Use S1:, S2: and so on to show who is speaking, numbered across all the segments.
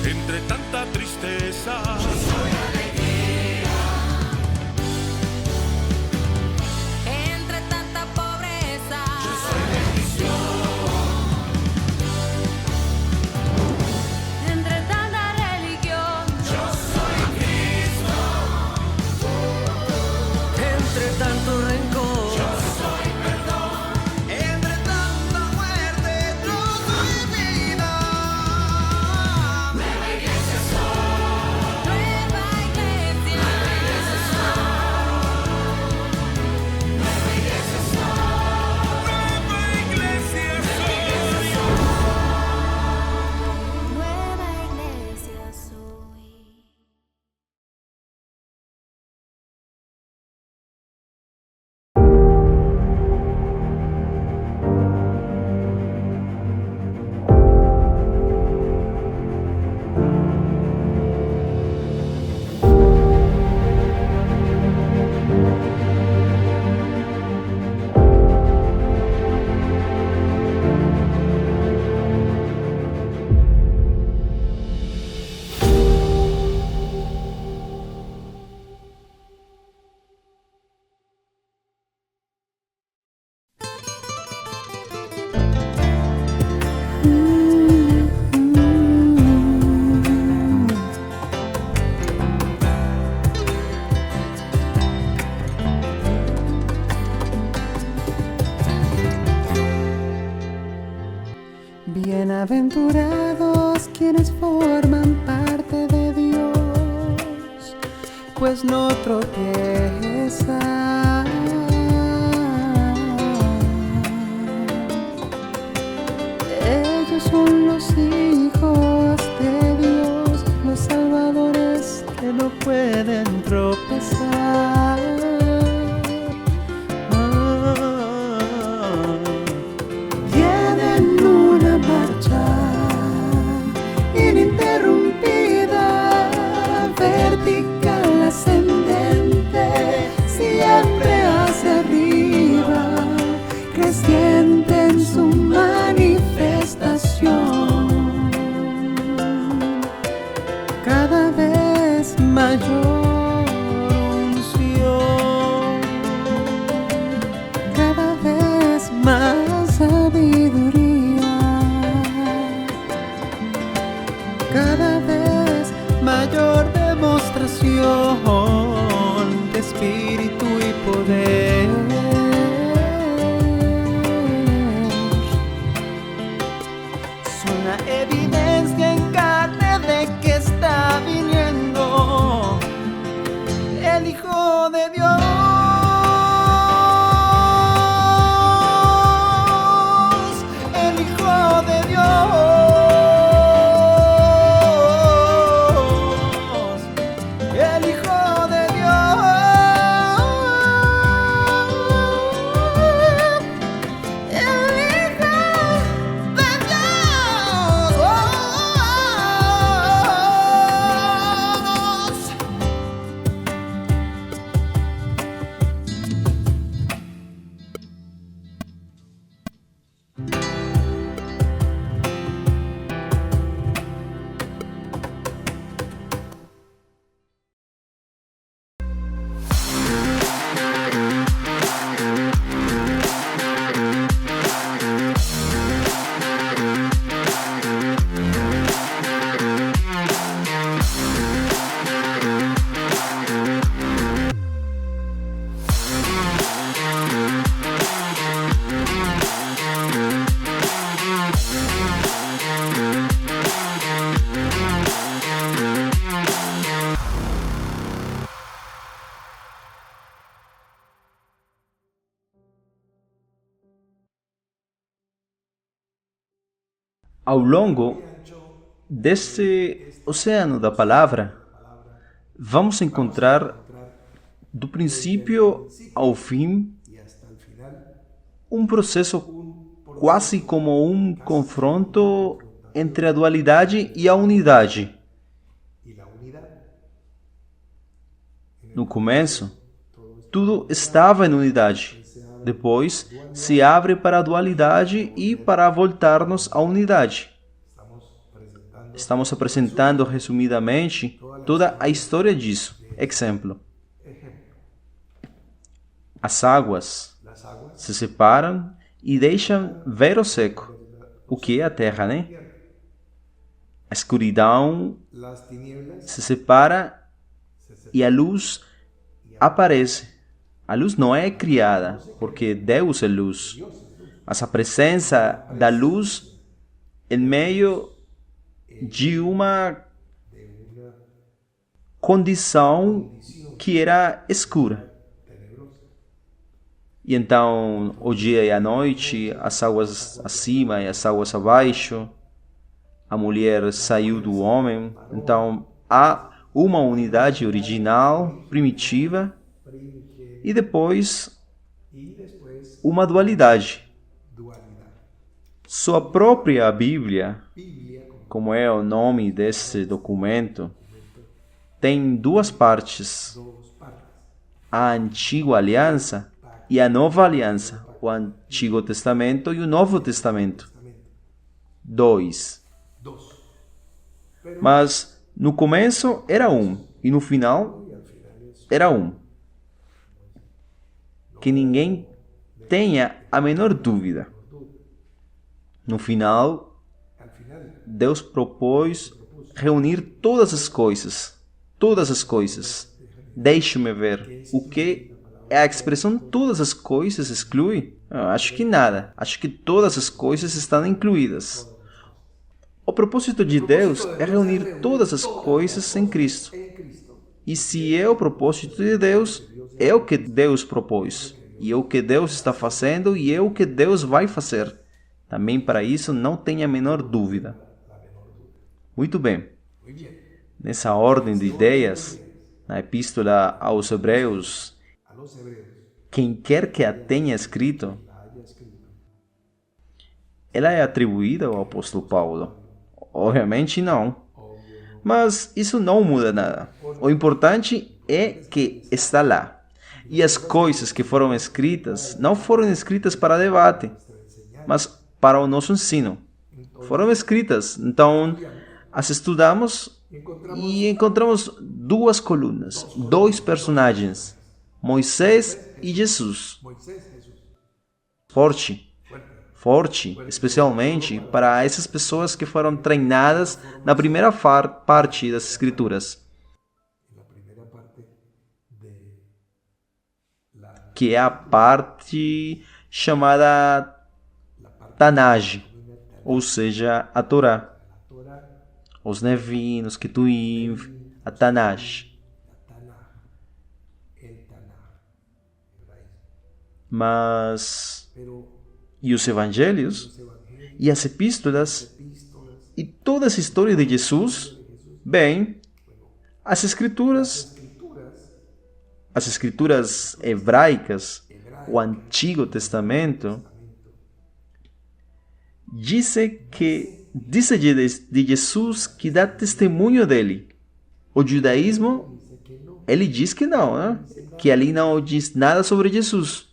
S1: Entre tanta tristeza,
S2: yo soy alegría. Entre tanta pobreza, yo soy bendición. Entre tanta religión, yo soy Cristo.
S3: Entre tanto rencor,
S2: Yo soy perdón.
S3: entre tanta muerte, yo soy vida.
S2: Nueva iglesia soy. Nueva iglesia. Nueva iglesia soy. Nueva iglesia soy.
S1: nueva iglesia soy.
S2: Nueva iglesia soy.
S4: Bienaventurados quienes forman parte de Dios, pues no tropiezan. Ellos son los hijos de Dios, los salvadores que no pueden tropezar. Tienen una marcha ininterrumpida, vertical, ascendente, siempre hacia arriba, creciente en su manifestación, cada vez mayor unción, cada vez más sabiduría, cada vez mayor demostración de espíritu y poder. Es una evidencia en carne de que está viniendo el Hijo de Dios. El Hijo de Dios, el Hijo de Dios, el Hijo de Dios.
S5: Ao longo deste oceano da palavra, vamos encontrar do princípio ao fim um processo quase como um confronto entre a dualidade e a unidade. No começo, tudo estava em unidade. Depois, se abre para a dualidade e para voltar-nos à unidade. estamos apresentando resumidamente toda a história disso. Exemplo. As águas se separam e deixam ver o seco, o que é a terra, né? A escuridão se separa e a luz aparece. A luz não é criada, porque Deus é luz. Mas a presença da luz em meio de uma condição que era escura. E então, o dia e a noite, as águas acima e as águas abaixo, a mulher saiu do homem. Então, há uma unidade original, primitiva, e depois uma dualidade. Sua própria Bíblia, como é o nome desse documento, tem duas partes: a Antiga Aliança e a Nova Aliança, o Antigo Testamento e o Novo Testamento. Dois. Mas no começo era um, e no final era um. Que ninguém tenha a menor dúvida. No final, Deus propôs reunir todas as coisas. Todas as coisas. Deixe-me ver. O que é a expressão todas as coisas exclui? Eu acho que nada. Acho que todas as coisas estão incluídas. O propósito de Deus é reunir todas as coisas em Cristo. E se é o propósito de Deus, é o que Deus propôs. E é o que Deus está fazendo e é o que Deus vai fazer. Também para isso não tenha a menor dúvida. Muito bem. Nessa ordem de ideias, na Epístola aos Hebreus, quem quer que a tenha escrito, ela é atribuída ao apóstolo Paulo. Obviamente não. Mas isso não muda nada. O importante é que está lá. E as coisas que foram escritas não foram escritas para debate, mas para o nosso ensino. Foram escritas, então as estudamos e encontramos duas colunas, dois personagens, Moisés e Jesus. Forte, especialmente para essas pessoas que foram treinadas na primeira parte das Escrituras, que é a parte chamada Tanaj, ou seja, a Torá, os Nevim, os Ketuim, a Tanaj. Mas e os Evangelhos e as Epístolas e toda essa história de Jesus, bem, as Escrituras hebraicas, o Antigo Testamento, diz de Jesus que dá testemunho dele. O judaísmo, ele diz que não, né? Que ali não diz nada sobre Jesus.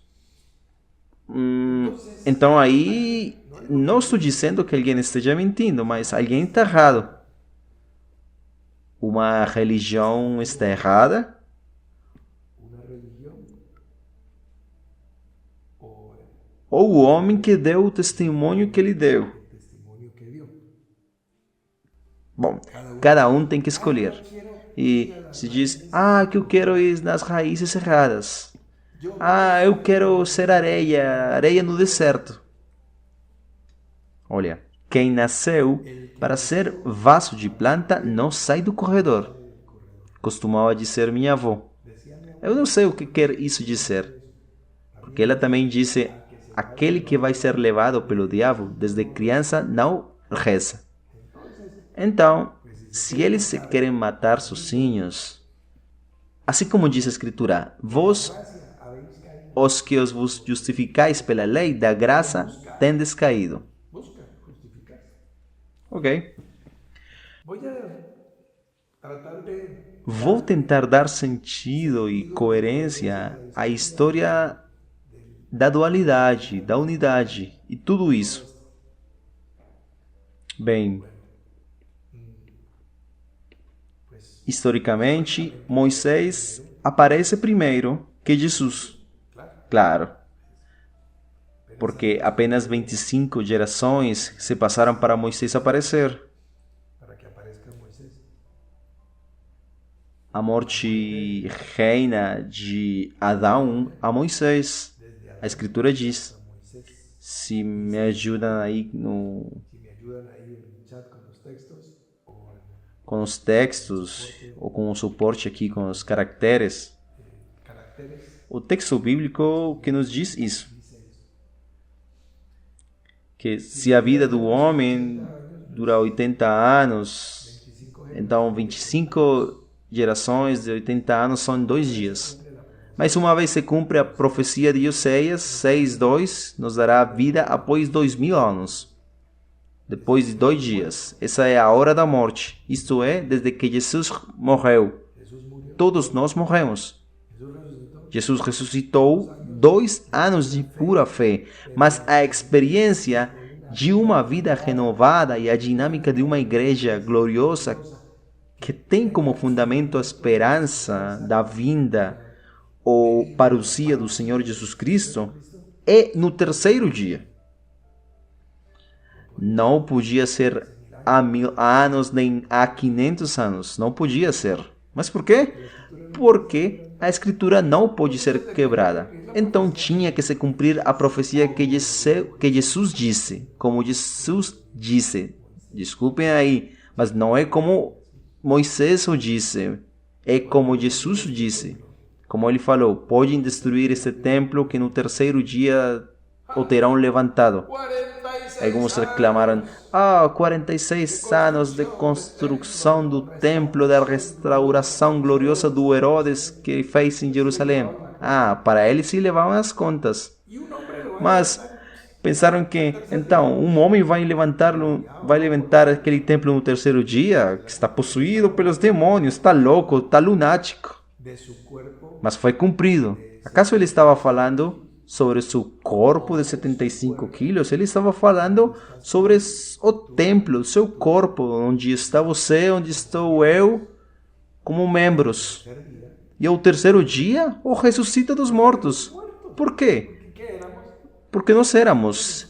S5: Então aí, não estou dizendo que alguém esteja mentindo, mas alguém está errado. Uma religião está errada. Ou o homem que deu o testemunho que ele deu. Bom, cada um tem que escolher. E se diz, que eu quero ir nas raízes erradas. Eu quero ser areia no deserto. Olha, quem nasceu para ser vaso de planta não sai do corredor. Costumava dizer minha avó. Eu não sei o que quer isso dizer. Porque ela também disse, aquele que vai ser levado pelo diabo desde criança não reza. Então, se eles se querem matar sozinhos, assim como diz a Escritura, vós, os que vos justificais pela lei da graça, tendes caído. Ok. Vou tentar dar sentido e coerência à história da dualidade, da unidade e tudo isso. Bem, Historicamente, Moisés aparece primeiro que Jesus. Claro, porque apenas 25 gerações se passaram para Moisés aparecer. A morte reina de Adão a Moisés. A Escritura diz. Se me ajudam aí com os textos, ou com o suporte aqui com os caracteres, o texto bíblico que nos diz isso. Que se a vida do homem dura 80 anos, então 25 gerações de 80 anos são 2 dias. Mas uma vez se cumpre a profecia de Oséias 6:2, nos dará vida após 2000 anos. Depois de 2 dias. Essa é a hora da morte. Isto é, desde que Jesus morreu. Todos nós morremos. Jesus ressuscitou 2 anos de pura fé. Mas a experiência de uma vida renovada e a dinâmica de uma igreja gloriosa que tem como fundamento a esperança da vinda ou parousia do Senhor Jesus Cristo, é no 3º dia. Não podia ser há 1000 anos nem há 500 anos. Não podia ser. Mas por quê? Porque a Escritura não pode ser quebrada. Então tinha que se cumprir a profecia que Jesus disse. Como Jesus disse. Desculpem aí, mas não é como Moisés o disse. É como Jesus disse. Como ele falou, podem destruir este templo que no 3º dia o terão levantado. Alguns reclamaram, 46 anos de construção do templo, da restauração gloriosa do Herodes que fez em Jerusalém. Para eles se levavam as contas. Mas pensaram que, então, um homem vai levantar aquele templo no 3º dia, que está possuído pelos demônios, está louco, está lunático. Mas foi cumprido. Acaso ele estava falando sobre seu corpo de 75 quilos? Ele estava falando sobre o templo, seu corpo, onde está você, onde estou eu, como membros. E ao 3º dia, o ressuscita dos mortos. Por quê? Porque nós éramos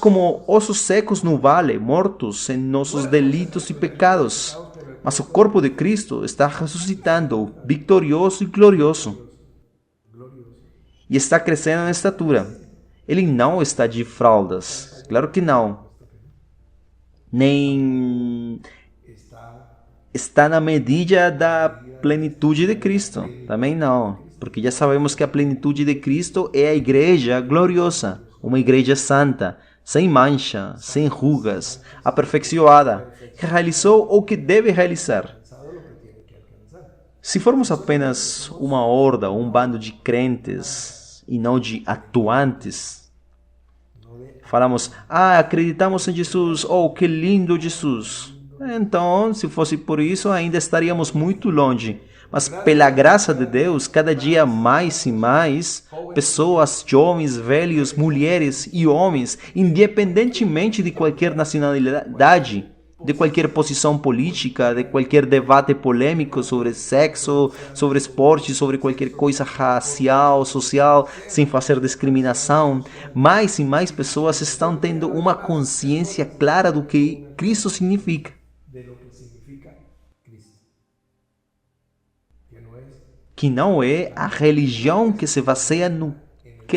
S5: como ossos secos no vale, mortos em nossos delitos e pecados. Mas o corpo de Cristo está ressuscitando, vitorioso e glorioso. E está crescendo em estatura. Ele não está de fraldas. Claro que não. Nem está na medida da plenitude de Cristo. Também não. Porque já sabemos que a plenitude de Cristo é a igreja gloriosa. Uma igreja santa, sem mancha, sem rugas, aperfeiçoada, que realizou o que deve realizar. Se formos apenas uma horda, um bando de crentes e não de atuantes, falamos, acreditamos em Jesus, que lindo Jesus. Então, se fosse por isso, ainda estaríamos muito longe. Mas pela graça de Deus, cada dia mais e mais, pessoas, jovens, velhos, mulheres e homens, independentemente de qualquer nacionalidade, de qualquer posição política, de qualquer debate polêmico sobre sexo, sobre esporte, sobre qualquer coisa racial, social, sem fazer discriminação, mais e mais pessoas estão tendo uma consciência clara do que Cristo significa. Que não é a religião que se baseia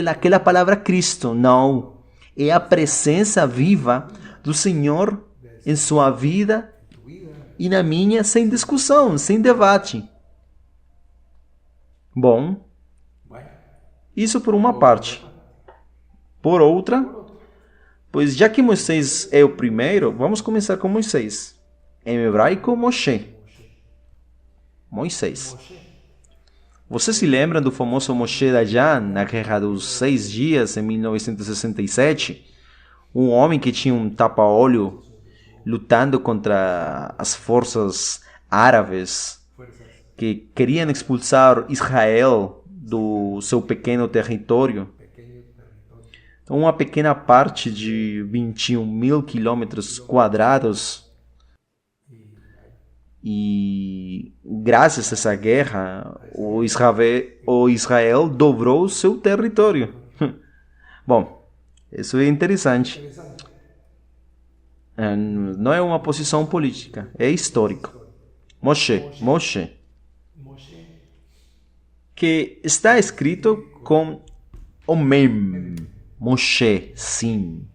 S5: naquela palavra Cristo, não. É a presença viva do Senhor em sua vida e na minha, sem discussão, sem debate. Bom, isso por uma parte. Por outra, pois já que Moisés é o primeiro, vamos começar com Moisés. Em hebraico, Moshe. Moisés. Você se lembra do famoso Moshe Dayan, na Guerra dos 6 Dias, em 1967? Um homem que tinha um tapa-olho lutando contra as forças árabes que queriam expulsar Israel do seu pequeno território. Então, uma pequena parte de 21 mil quilômetros quadrados E graças a essa guerra, o Israel dobrou seu território. Bom, isso é interessante. Não é uma posição política, é histórico. Moshe, que está escrito com o mem, Moshe, sim.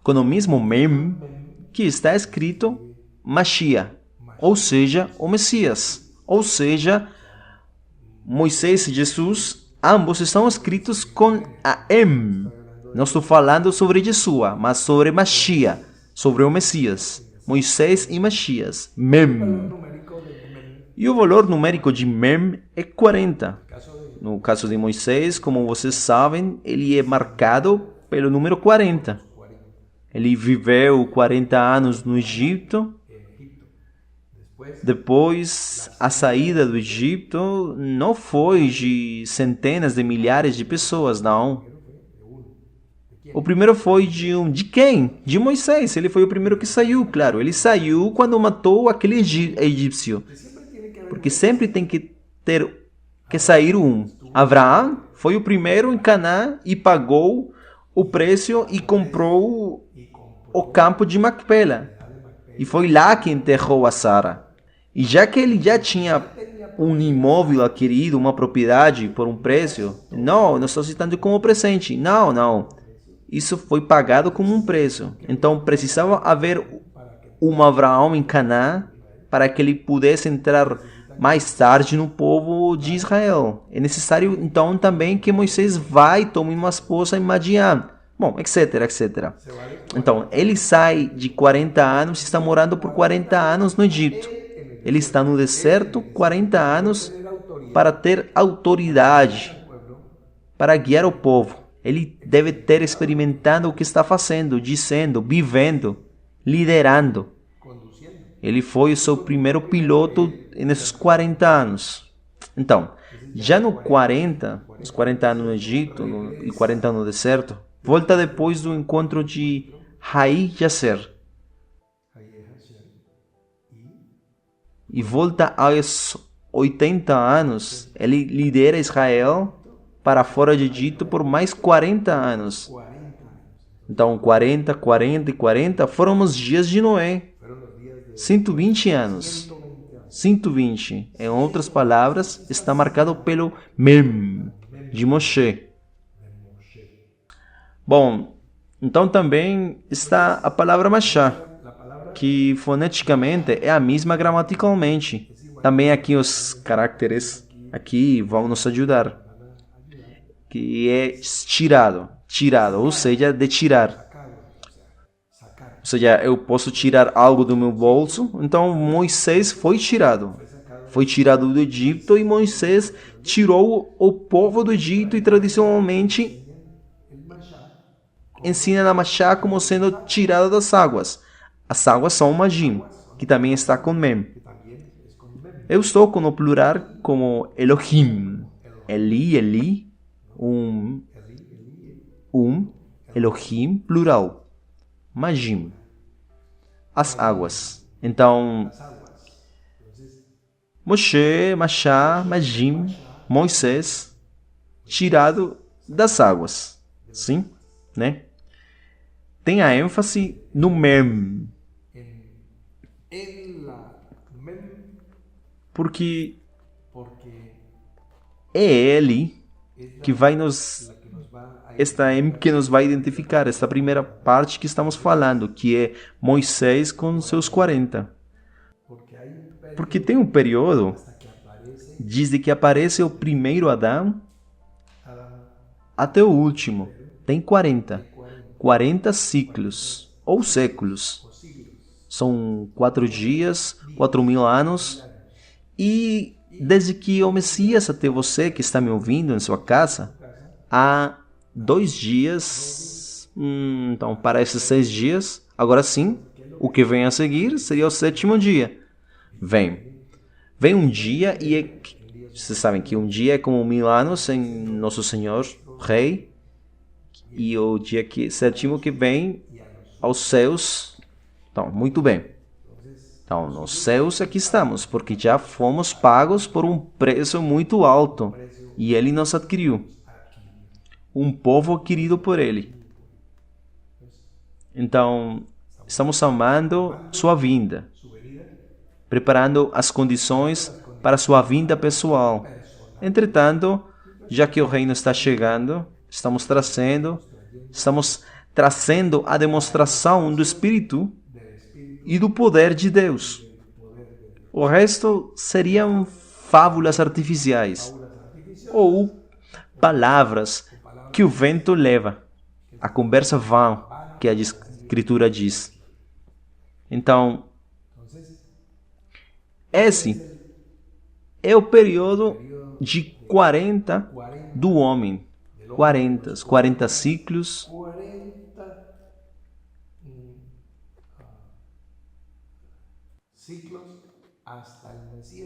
S5: Com o mesmo mem que está escrito Mashiach, ou seja, o Messias, ou seja, Moisés e Jesus, ambos estão escritos com a M. Não estou falando sobre Yeshua, mas sobre Mashiach, sobre o Messias. Moisés e Mashiach, Mem. E o valor numérico de Mem é 40. No caso de Moisés, como vocês sabem, ele é marcado pelo número 40. Ele viveu 40 anos no Egito. Depois, a saída do Egito não foi de centenas de milhares de pessoas, não. O primeiro foi de quem? De Moisés. Ele foi o primeiro que saiu, claro. Ele saiu quando matou aquele egípcio. Porque sempre tem que sair um. Abraão foi o primeiro em Canaã e pagou o preço e comprou o campo de Macpela. E foi lá que enterrou a Sara. E já que ele já tinha um imóvel adquirido, uma propriedade por um preço, não estou citando como presente. Não. Isso foi pagado como um preço. Então precisava haver um Abraão em Canaã para que ele pudesse entrar mais tarde no povo de Israel. É necessário então também que Moisés vá e tome uma esposa em Madian. Bom, etc. Então, ele sai de 40 anos e está morando por 40 anos no Egito. Ele está no deserto 40 anos para ter autoridade, para guiar o povo. Ele deve ter experimentado o que está fazendo, dizendo, vivendo, liderando. Ele foi o seu primeiro piloto nesses 40 anos. Então, já no 40, os 40 anos no Egito e 40 anos no deserto, volta depois do encontro de Hai Yasser. E volta aos 80 anos, ele lidera Israel para fora de Egito por mais 40 anos. Então, 40 e 40 foram os dias de Noé. 120 anos. 120. Em outras palavras, está marcado pelo Mem, de Moshe. Bom, então também está a palavra Mashiach, que foneticamente é a mesma gramaticalmente. Também aqui os caracteres aqui vão nos ajudar. Que é tirado, ou seja, de tirar. Ou seja, eu posso tirar algo do meu bolso. Então Moisés foi tirado. Foi tirado do Egito e Moisés tirou o povo do Egito e tradicionalmente ensina na Mashiach como sendo tirada das águas. As águas são Magim, que também está com Mem. Eu estou com o plural como Elohim. Eli, Elohim, plural. Magim. As águas. Então, Moshe, Mashiach, Magim, Moisés, tirado das águas. Sim? Né? Tem a ênfase no Mem. Porque é ele que vai nos... Esta M que nos vai identificar, esta primeira parte que estamos falando, que é Moisés com seus 40. Porque tem um período, desde que aparece o primeiro Adão até o último, tem 40. 40 ciclos, ou séculos. São 4 dias, 4.000 anos. E desde que o Messias até você que está me ouvindo em sua casa, há 2 dias, então para esses 6 dias, agora sim, o que vem a seguir seria o 7º dia. Vem um dia e vocês sabem que um dia é como 1000 anos em Nosso Senhor, Rei, e o dia 7º que vem aos céus. Então, muito bem. Então, nos céus aqui estamos, porque já fomos pagos por um preço muito alto e Ele nos adquiriu. Um povo adquirido por Ele. Então, estamos amando sua vinda, preparando as condições para sua vinda pessoal. Entretanto, já que o reino está chegando, estamos trazendo a demonstração do Espírito e do poder de Deus. O resto seriam fábulas artificiais ou palavras que o vento leva, a conversa vã, que a Escritura diz. Então, esse é o período de 40 do homem. 40 ciclos.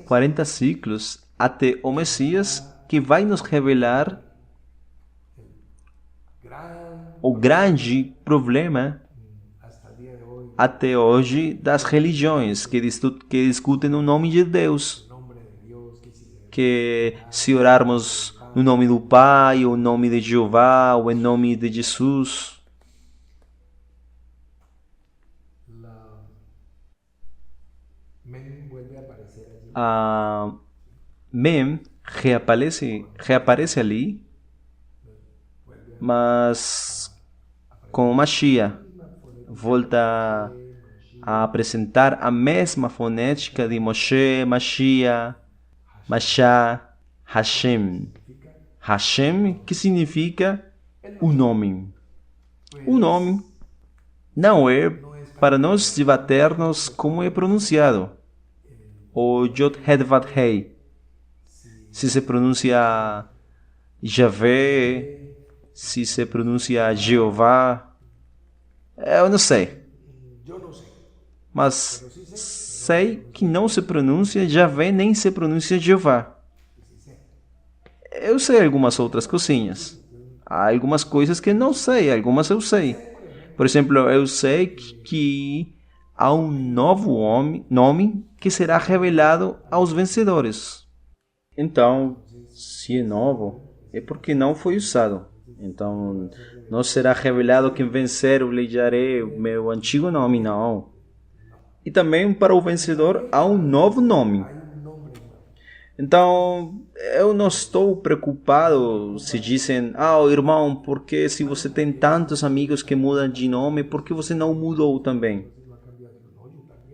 S5: 40 ciclos até o Messias, que vai nos revelar o grande problema até hoje das religiões que discutem o nome de Deus. Que se orarmos no nome do Pai, ou no nome de Jeová, ou em nome de Jesus, a Mem reaparece ali, mas com Mashiach volta a apresentar a mesma fonética de Moshe, Mashiach, Mashá, Hashem. Hashem, que significa o nome. O nome não é para nós debatermos como é pronunciado. O Yod Het Vav Hei. Se se pronuncia Javé, se se pronuncia Jeová, eu não sei. Mas sei que não se pronuncia Javé nem se pronuncia Jeová. Eu sei algumas outras coisinhas. Há algumas coisas que não sei, algumas eu sei. Por exemplo, eu sei que há um novo nome que será revelado aos vencedores. Então, se é novo, é porque não foi usado. Então, não será revelado quem vencer, eu lhe darei o meu antigo nome, não. E também para o vencedor há um novo nome. Então, eu não estou preocupado se dizem, irmão, porque se você tem tantos amigos que mudam de nome, por que você não mudou também?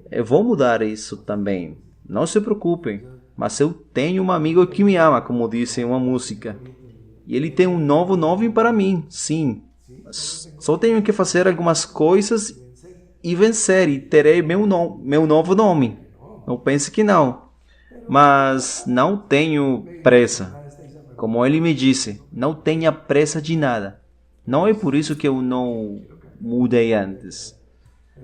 S5: Eu vou mudar isso também. Não se preocupem. Mas eu tenho um amigo que me ama, como disse em uma música. E ele tem um novo nome para mim, sim. Mas só tenho que fazer algumas coisas e vencer, e terei meu novo nome. Não pense que não. Mas não tenho pressa. Como ele me disse, não tenha pressa de nada. Não é por isso que eu não mudei antes.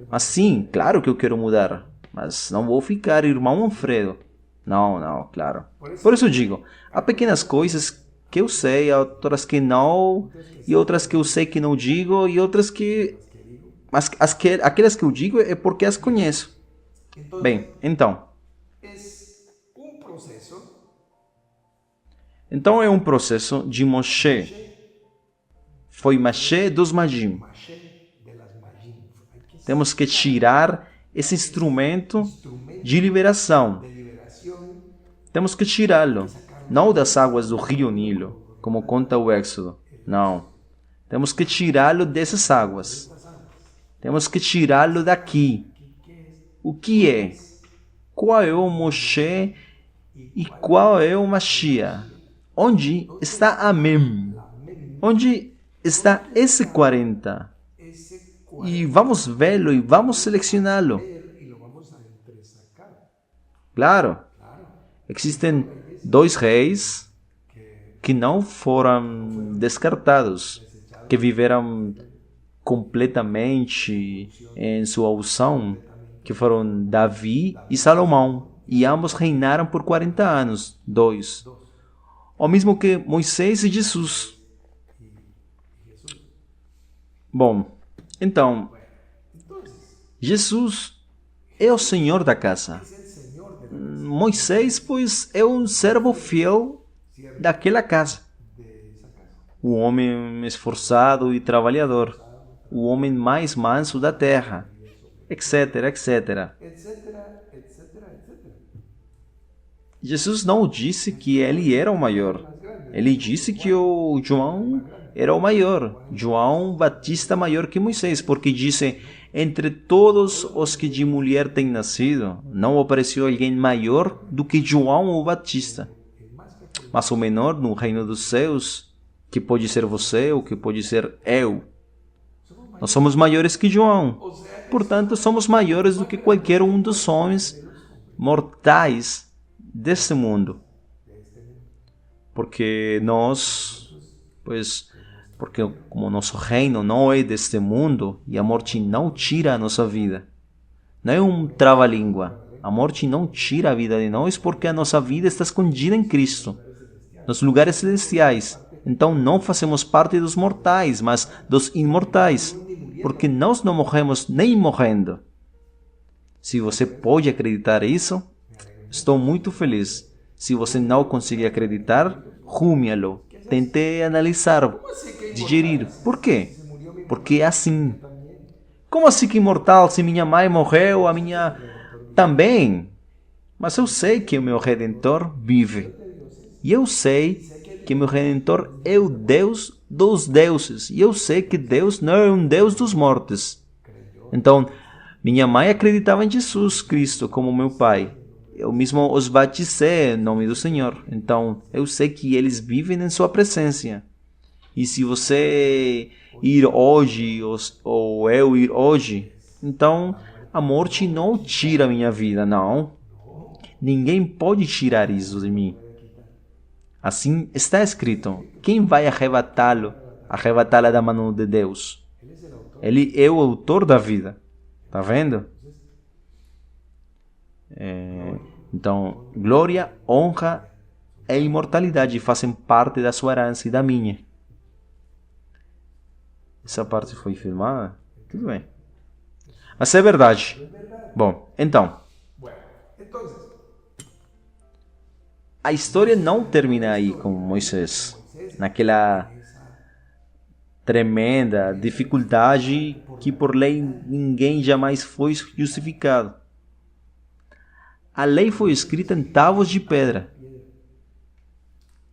S5: Mas sim, claro que eu quero mudar. Mas não vou ficar irmão Alfredo. Não, claro. Por isso digo, há pequenas coisas que eu sei, há outras que não, e outras que eu sei que não digo, e outras que... Mas aquelas que eu digo é porque as conheço. Bem, então é um processo de Moshe. Foi Moshe dos Magim. Temos que tirar esse instrumento de liberação. Temos que tirá-lo, não das águas do rio Nilo, como conta o Éxodo. Não. Temos que tirá-lo dessas águas. Temos que tirá-lo daqui. O que é? Qual é o Moshe e qual é o Mashiach? Onde está a Mem? Onde está esse 40? E vamos vê-lo e vamos selecioná-lo. Claro. Existem 2 reis que não foram descartados, que viveram completamente em sua unção, que foram Davi e Salomão, e ambos reinaram por 40 anos, 2. O mesmo que Moisés e Jesus. Bom, então, Jesus é o senhor da casa. Moisés, pois, é um servo fiel daquela casa. O homem esforçado e trabalhador. O homem mais manso da terra. Etc, etc. Jesus não disse que ele era o maior. Ele disse que o João era o maior. João Batista maior que Moisés, porque disse: entre todos os que de mulher têm nascido, não apareceu alguém maior do que João o Batista. Mas o menor no reino dos céus, que pode ser você ou que pode ser eu. Nós somos maiores que João. Portanto, somos maiores do que qualquer um dos homens mortais deste mundo. Porque nós, porque como nosso reino não é deste mundo e a morte não tira a nossa vida. Não é um trava-língua. A morte não tira a vida de nós porque a nossa vida está escondida em Cristo, nos lugares celestiais. Então não fazemos parte dos mortais, mas dos imortais, porque nós não morremos nem morrendo. Se você pode acreditar nisso, estou muito feliz. Se você não conseguir acreditar, rume-lo. Tente analisar, digerir. Por quê? Porque é assim. Como assim que imortal? Se minha mãe morreu, a minha também. Mas eu sei que o meu Redentor vive. E eu sei que meu Redentor é o Deus dos deuses. E eu sei que Deus não é um Deus dos mortos. Então, minha mãe acreditava em Jesus Cristo como meu pai. Eu mesmo os batizei em nome do Senhor. Então, eu sei que eles vivem em sua presença. E se você ir hoje, ou eu ir hoje, então a morte não tira a minha vida, não. Ninguém pode tirar isso de mim. Assim está escrito. Quem vai arrebatá-lo? Arrebatá-la da mão de Deus. Ele é o autor da vida. Tá vendo? Então, glória, honra e imortalidade fazem parte da sua herança e da minha. Essa parte foi filmada? Tudo bem. Mas é verdade. Bom, então. A história não termina aí com Moisés. Naquela tremenda dificuldade que por lei ninguém jamais foi justificado. A lei foi escrita em tábuas de pedra.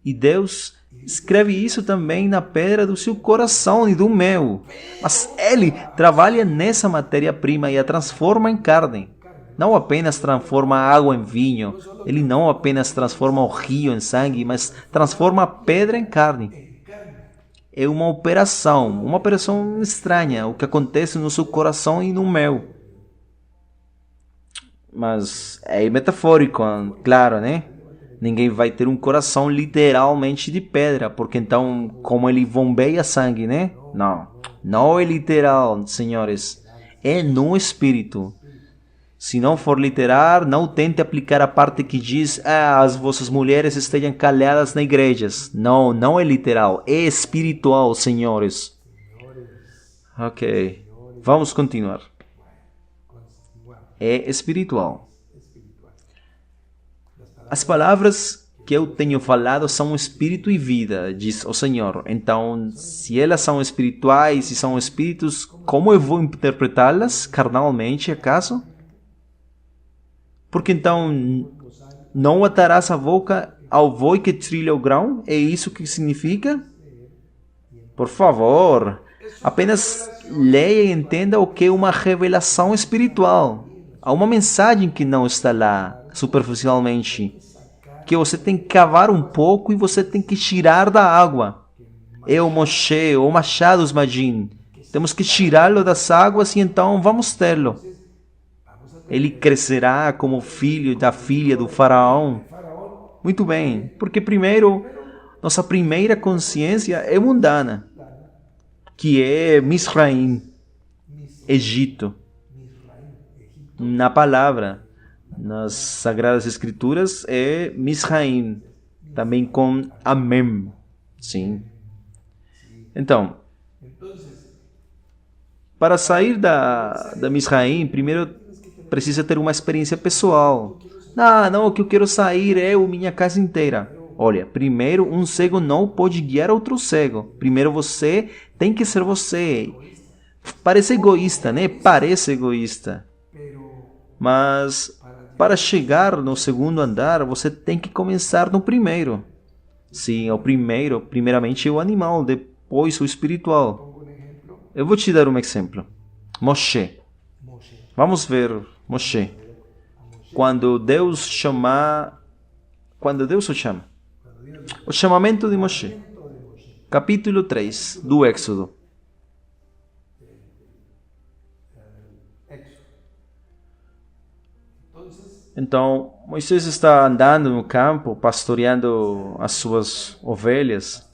S5: E Deus escreve isso também na pedra do seu coração e do meu. Mas Ele trabalha nessa matéria-prima e a transforma em carne. Não apenas transforma a água em vinho. Ele não apenas transforma o rio em sangue, mas transforma a pedra em carne. É uma operação estranha, o que acontece no seu coração e no meu. Mas é metafórico, claro, né? Ninguém vai ter um coração literalmente de pedra, porque então, como ele bombeia sangue, né? Não é literal, senhores. É no espírito. Se não for literal, não tente aplicar a parte que diz as vossas mulheres estejam calhadas nas igrejas. Não é literal. É espiritual, senhores. Ok. Vamos continuar. É espiritual. As palavras que eu tenho falado são espírito e vida, diz o Senhor. Então, se elas são espirituais e são espíritos, como eu vou interpretá-las carnalmente, acaso? Porque então, não atarás a boca ao boi que trilha o grão? É isso que significa? Por favor, apenas leia e entenda o que é uma revelação espiritual. Há uma mensagem que não está lá, superficialmente, que você tem que cavar um pouco e você tem que tirar da água. É o Moshe, o machado dos Magin. Temos que tirá-lo das águas e então vamos tê-lo. Ele crescerá como filho da filha do faraó. Muito bem, porque primeiro, nossa primeira consciência é mundana, que é Misraim, Egito. Na palavra, nas Sagradas Escrituras, é Misraim, também com Amém. Sim. Então, para sair da Misraim, primeiro precisa ter uma experiência pessoal. Ah, não, que eu quero sair eu, minha casa inteira. Olha, primeiro um cego não pode guiar outro cego. Primeiro você tem que ser você. Parece egoísta, né? Parece egoísta. Mas para chegar no segundo andar, você tem que começar no primeiro. Sim, o primeiro, primeiramente o animal, depois o espiritual. Eu vou te dar um exemplo. Moshe. Vamos ver Moshe. Quando Deus o chama. O chamamento de Moshe. Capítulo 3 do Éxodo. Então, Moisés está andando no campo, pastoreando as suas ovelhas.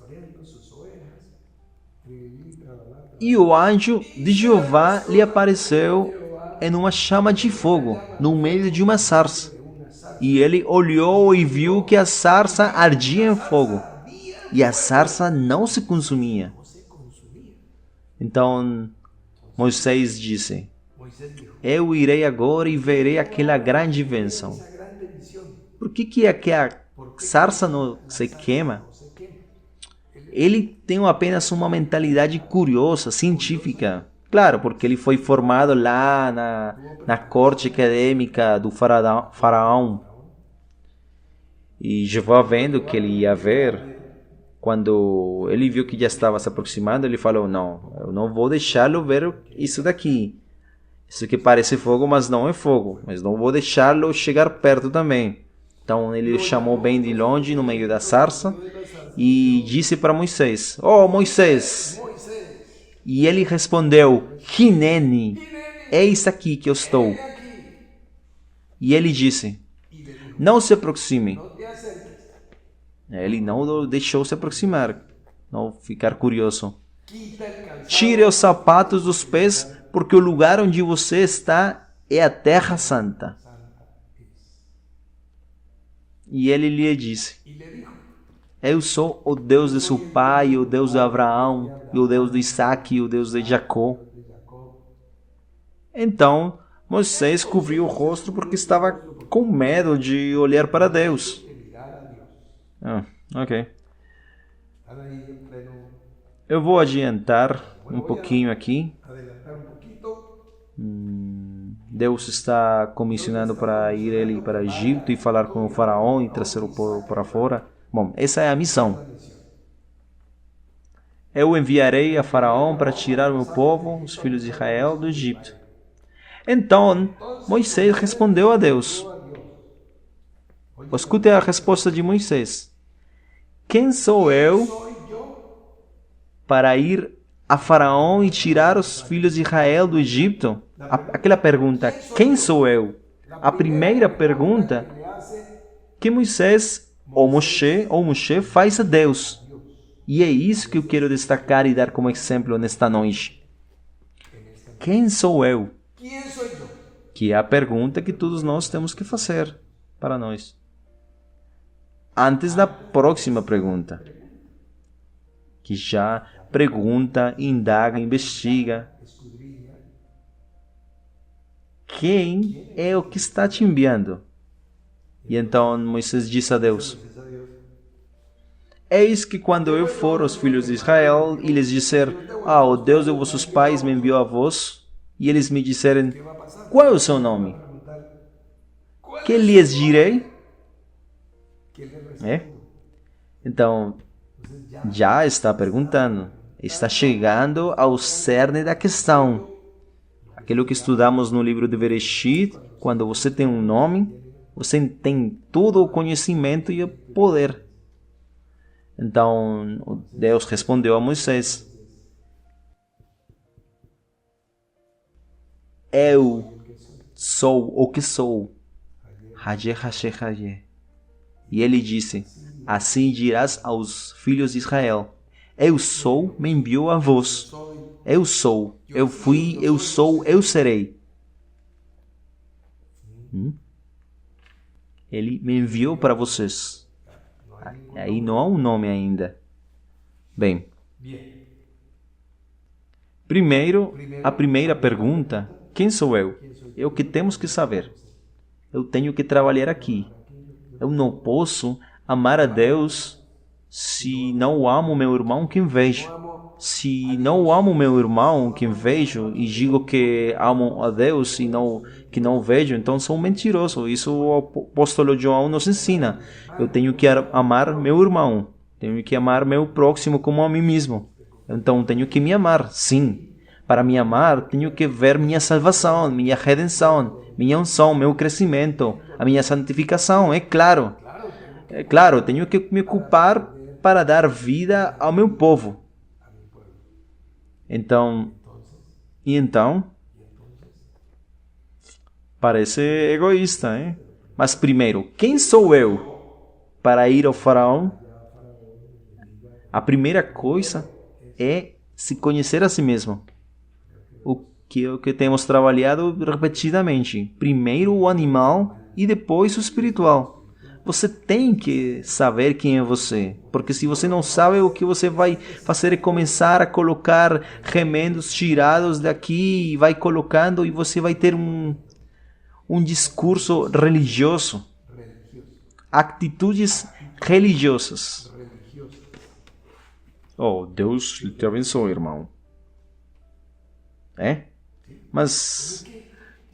S5: E o anjo de Jeová lhe apareceu em uma chama de fogo, no meio de uma sarça. E ele olhou e viu que a sarça ardia em fogo, e a sarça não se consumia. Então Moisés disse: eu irei agora e verei aquela grande bênção. Por que a sarça não se queima? Ele tem apenas uma mentalidade curiosa, científica. Claro, porque ele foi formado lá na corte acadêmica do faraó. E Jeová, vendo que ele ia ver, quando ele viu que já estava se aproximando, ele falou: não, eu não vou deixá-lo ver isso daqui. Isso que parece fogo, mas não é fogo. Mas não vou deixá-lo chegar perto também. Então ele chamou bem de longe, no meio da sarça, e disse para Moisés: oh, Moisés! E ele respondeu: Hineni, eis aqui que eu estou. E ele disse: não se aproxime. Ele não o deixou se aproximar, não ficar curioso. Tire os sapatos dos pés, porque o lugar onde você está é a terra santa. E ele lhe disse: eu sou o Deus de seu pai, o Deus de Abraão, e o Deus de Isaac, e o Deus de Jacó. Então Moisés cobriu o rosto porque estava com medo de olhar para Deus. Ok. Eu vou adiantar um pouquinho aqui. Deus está comissionando para ir ele para o Egito e falar com o faraó e trazer o povo para fora. Bom, essa é a missão. Eu enviarei a faraó para tirar o meu povo, os filhos de Israel, do Egito. Então Moisés respondeu a Deus. Escute a resposta de Moisés. Quem sou eu para ir a faraó e tirar os filhos de Israel do Egito? Aquela pergunta, quem sou eu? A primeira pergunta que Moisés ou Moshe faz a Deus. E é isso que eu quero destacar e dar como exemplo nesta noite. Quem sou eu? Que é a pergunta que todos nós temos que fazer para nós. Antes da próxima pergunta. Que já pergunta, indaga, investiga. Quem é o que está te enviando? E então Moisés disse a Deus: eis que quando eu for aos filhos de Israel e lhes disser: o Deus de vossos pais me enviou a vós, e eles me disserem: qual é o seu nome? Que lhes direi? Então, já está perguntando, está chegando ao cerne da questão. Aquilo que estudamos no livro de Bereshit, quando você tem um nome, você tem todo o conhecimento e o poder. Então, Deus respondeu a Moisés: eu sou o que sou. E ele disse: assim dirás aos filhos de Israel: eu sou, me enviou a vós. Eu sou, eu fui, eu sou, eu serei. Ele me enviou para vocês. Aí não há um nome ainda. Bem, primeiro, a primeira pergunta quem sou eu? É o que temos que saber. Eu tenho que trabalhar aqui. Eu não posso amar a Deus se não amo meu irmão que vejo. Se não amo meu irmão que vejo e digo que amo a Deus e que não vejo, então sou mentiroso. Isso o apóstolo João nos ensina. Eu tenho que amar meu irmão. Tenho que amar meu próximo como a mim mesmo. Então tenho que me amar, sim. Para me amar, tenho que ver minha salvação, minha redenção, minha unção, meu crescimento, a minha santificação, é claro. É claro, tenho que me ocupar para dar vida ao meu povo. Então, parece egoísta, hein? Mas primeiro, quem sou eu para ir ao faraó? A primeira coisa é se conhecer a si mesmo. O que temos trabalhado repetidamente. Primeiro o animal e depois o espiritual. Você tem que saber quem é você. Porque se você não sabe, o que você vai fazer é começar a colocar remendos tirados daqui e vai colocando e você vai ter um discurso religioso. Atitudes religiosas. Oh, Deus te abençoe, irmão. Mas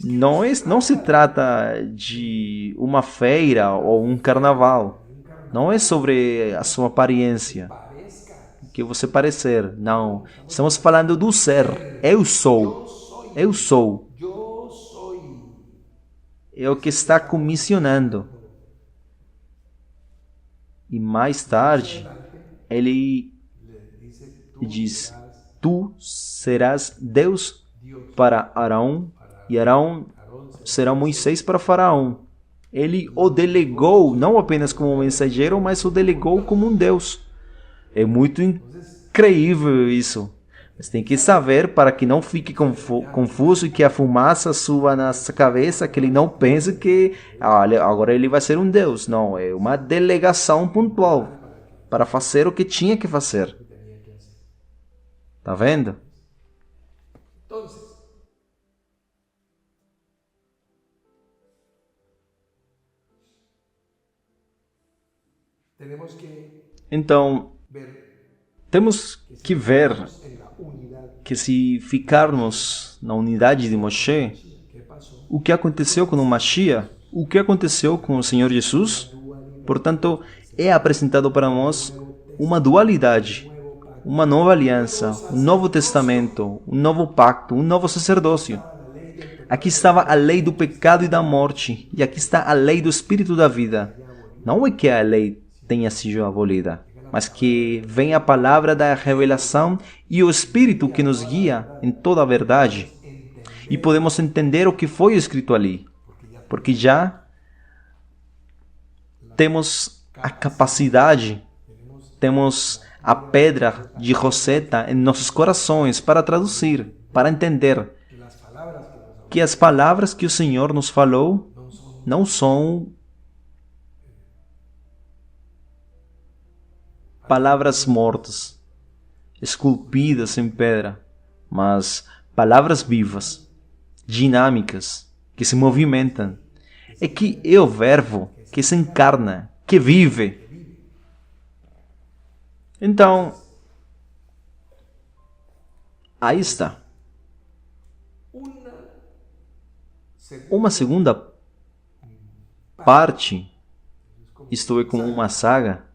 S5: não se trata de uma feira ou um carnaval. Não é sobre a sua aparência, que você parecer. Não. Estamos falando do ser. Eu sou. Eu sou. É o que está comissionando. E mais tarde, ele diz: tu serás Deus para Arão, e Arão será Moisés para Faraó. Ele o delegou, não apenas como um mensageiro, mas o delegou como um Deus. É muito incrível isso. Mas tem que saber para que não fique confuso e que a fumaça suba na sua cabeça, que ele não pense que agora ele vai ser um Deus. Não, é uma delegação pontual para fazer o que tinha que fazer. Tá vendo? Então, temos que ver que se ficarmos na unidade de Moshe, o que aconteceu com o Mashiach, o que aconteceu com o Senhor Jesus, portanto, é apresentado para nós uma dualidade, uma nova aliança, um novo testamento, um novo pacto, um novo sacerdócio. Aqui estava a lei do pecado e da morte, e aqui está a lei do espírito da vida. Não é que a lei tenha sido abolida, mas que vem a palavra da revelação e o Espírito que nos guia em toda a verdade. E podemos entender o que foi escrito ali, porque já temos a capacidade, temos a pedra de Roseta em nossos corações para traduzir, para entender que as palavras que o Senhor nos falou não são palavras mortas, esculpidas em pedra, mas palavras vivas, dinâmicas, que se movimentam. É que é o verbo que se encarna, que vive. Então, aí está. Uma segunda parte, isto é, como uma saga,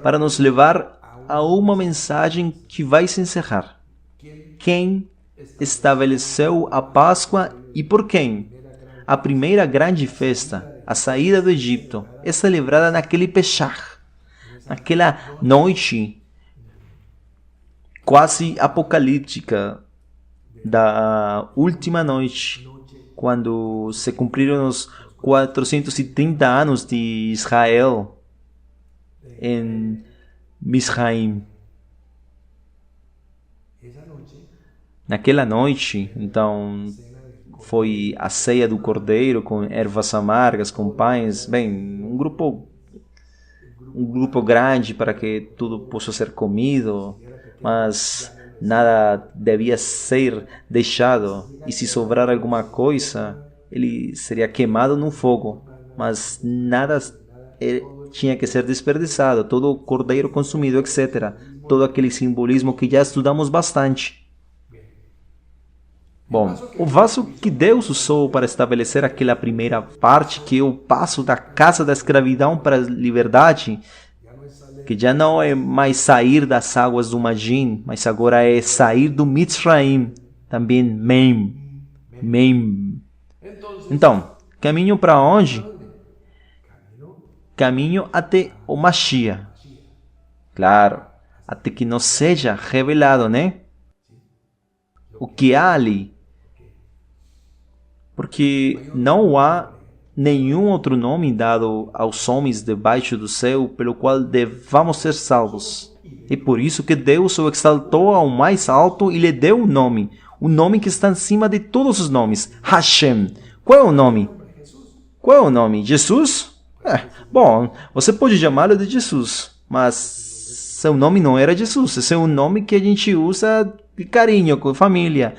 S5: para nos levar a uma mensagem que vai se encerrar. Quem estabeleceu a Páscoa e por quem? A primeira grande festa, a saída do Egito, é celebrada naquele Peshach, naquela noite quase apocalíptica da última noite, quando se cumpriram os 430 anos de Israel em Misraim. Naquela noite, então, foi a ceia do Cordeiro com ervas amargas, com pães, bem, um grupo grande para que tudo possa ser comido, mas nada devia ser deixado, e se sobrar alguma coisa, ele seria queimado no fogo, mas nada tinha que ser desperdiçado, todo o cordeiro consumido, etc. Todo aquele simbolismo que já estudamos bastante. Bom, o vaso que Deus usou para estabelecer aquela primeira parte, que é o passo da casa da escravidão para a liberdade, que já não é mais sair das águas do Magin, mas agora é sair do Mitzraim, também Mem. Então, caminho para onde? Caminho até o Mashiach. Claro, até que não seja revelado, né? O que há ali. Porque não há nenhum outro nome dado aos homens debaixo do céu pelo qual devamos ser salvos. É por isso que Deus o exaltou ao mais alto e lhe deu um nome. O nome que está acima de todos os nomes. Hashem. Qual é o nome? Qual é o nome? Jesus? Bom, você pode chamá-lo de Jesus, mas seu nome não era Jesus. Esse é um nome que a gente usa de carinho, com família.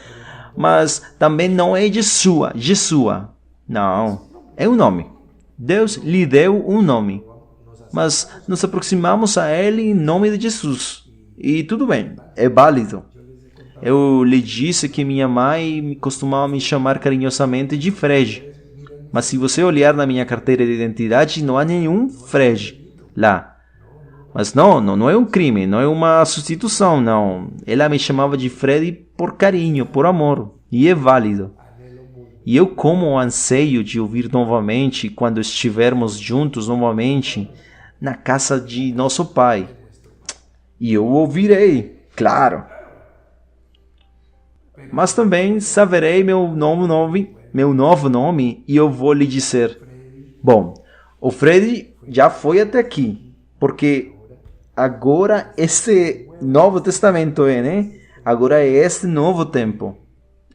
S5: Mas também não é Yeshua. Não, é um nome. Deus lhe deu um nome. Mas nos aproximamos a ele em nome de Jesus. E tudo bem, é válido. Eu lhe disse que minha mãe costumava me chamar carinhosamente de Fred. Mas se você olhar na minha carteira de identidade, não há nenhum Fred lá. Mas não é um crime, não é uma substituição, não. Ela me chamava de Fred por carinho, por amor. E é válido. E eu como anseio de ouvir novamente, quando estivermos juntos novamente, na casa de nosso Pai. E eu ouvirei, claro. Mas também saberei meu novo nome e eu vou lhe dizer: bom, o Fred já foi até aqui, porque agora este Novo Testamento né? Agora é este novo tempo.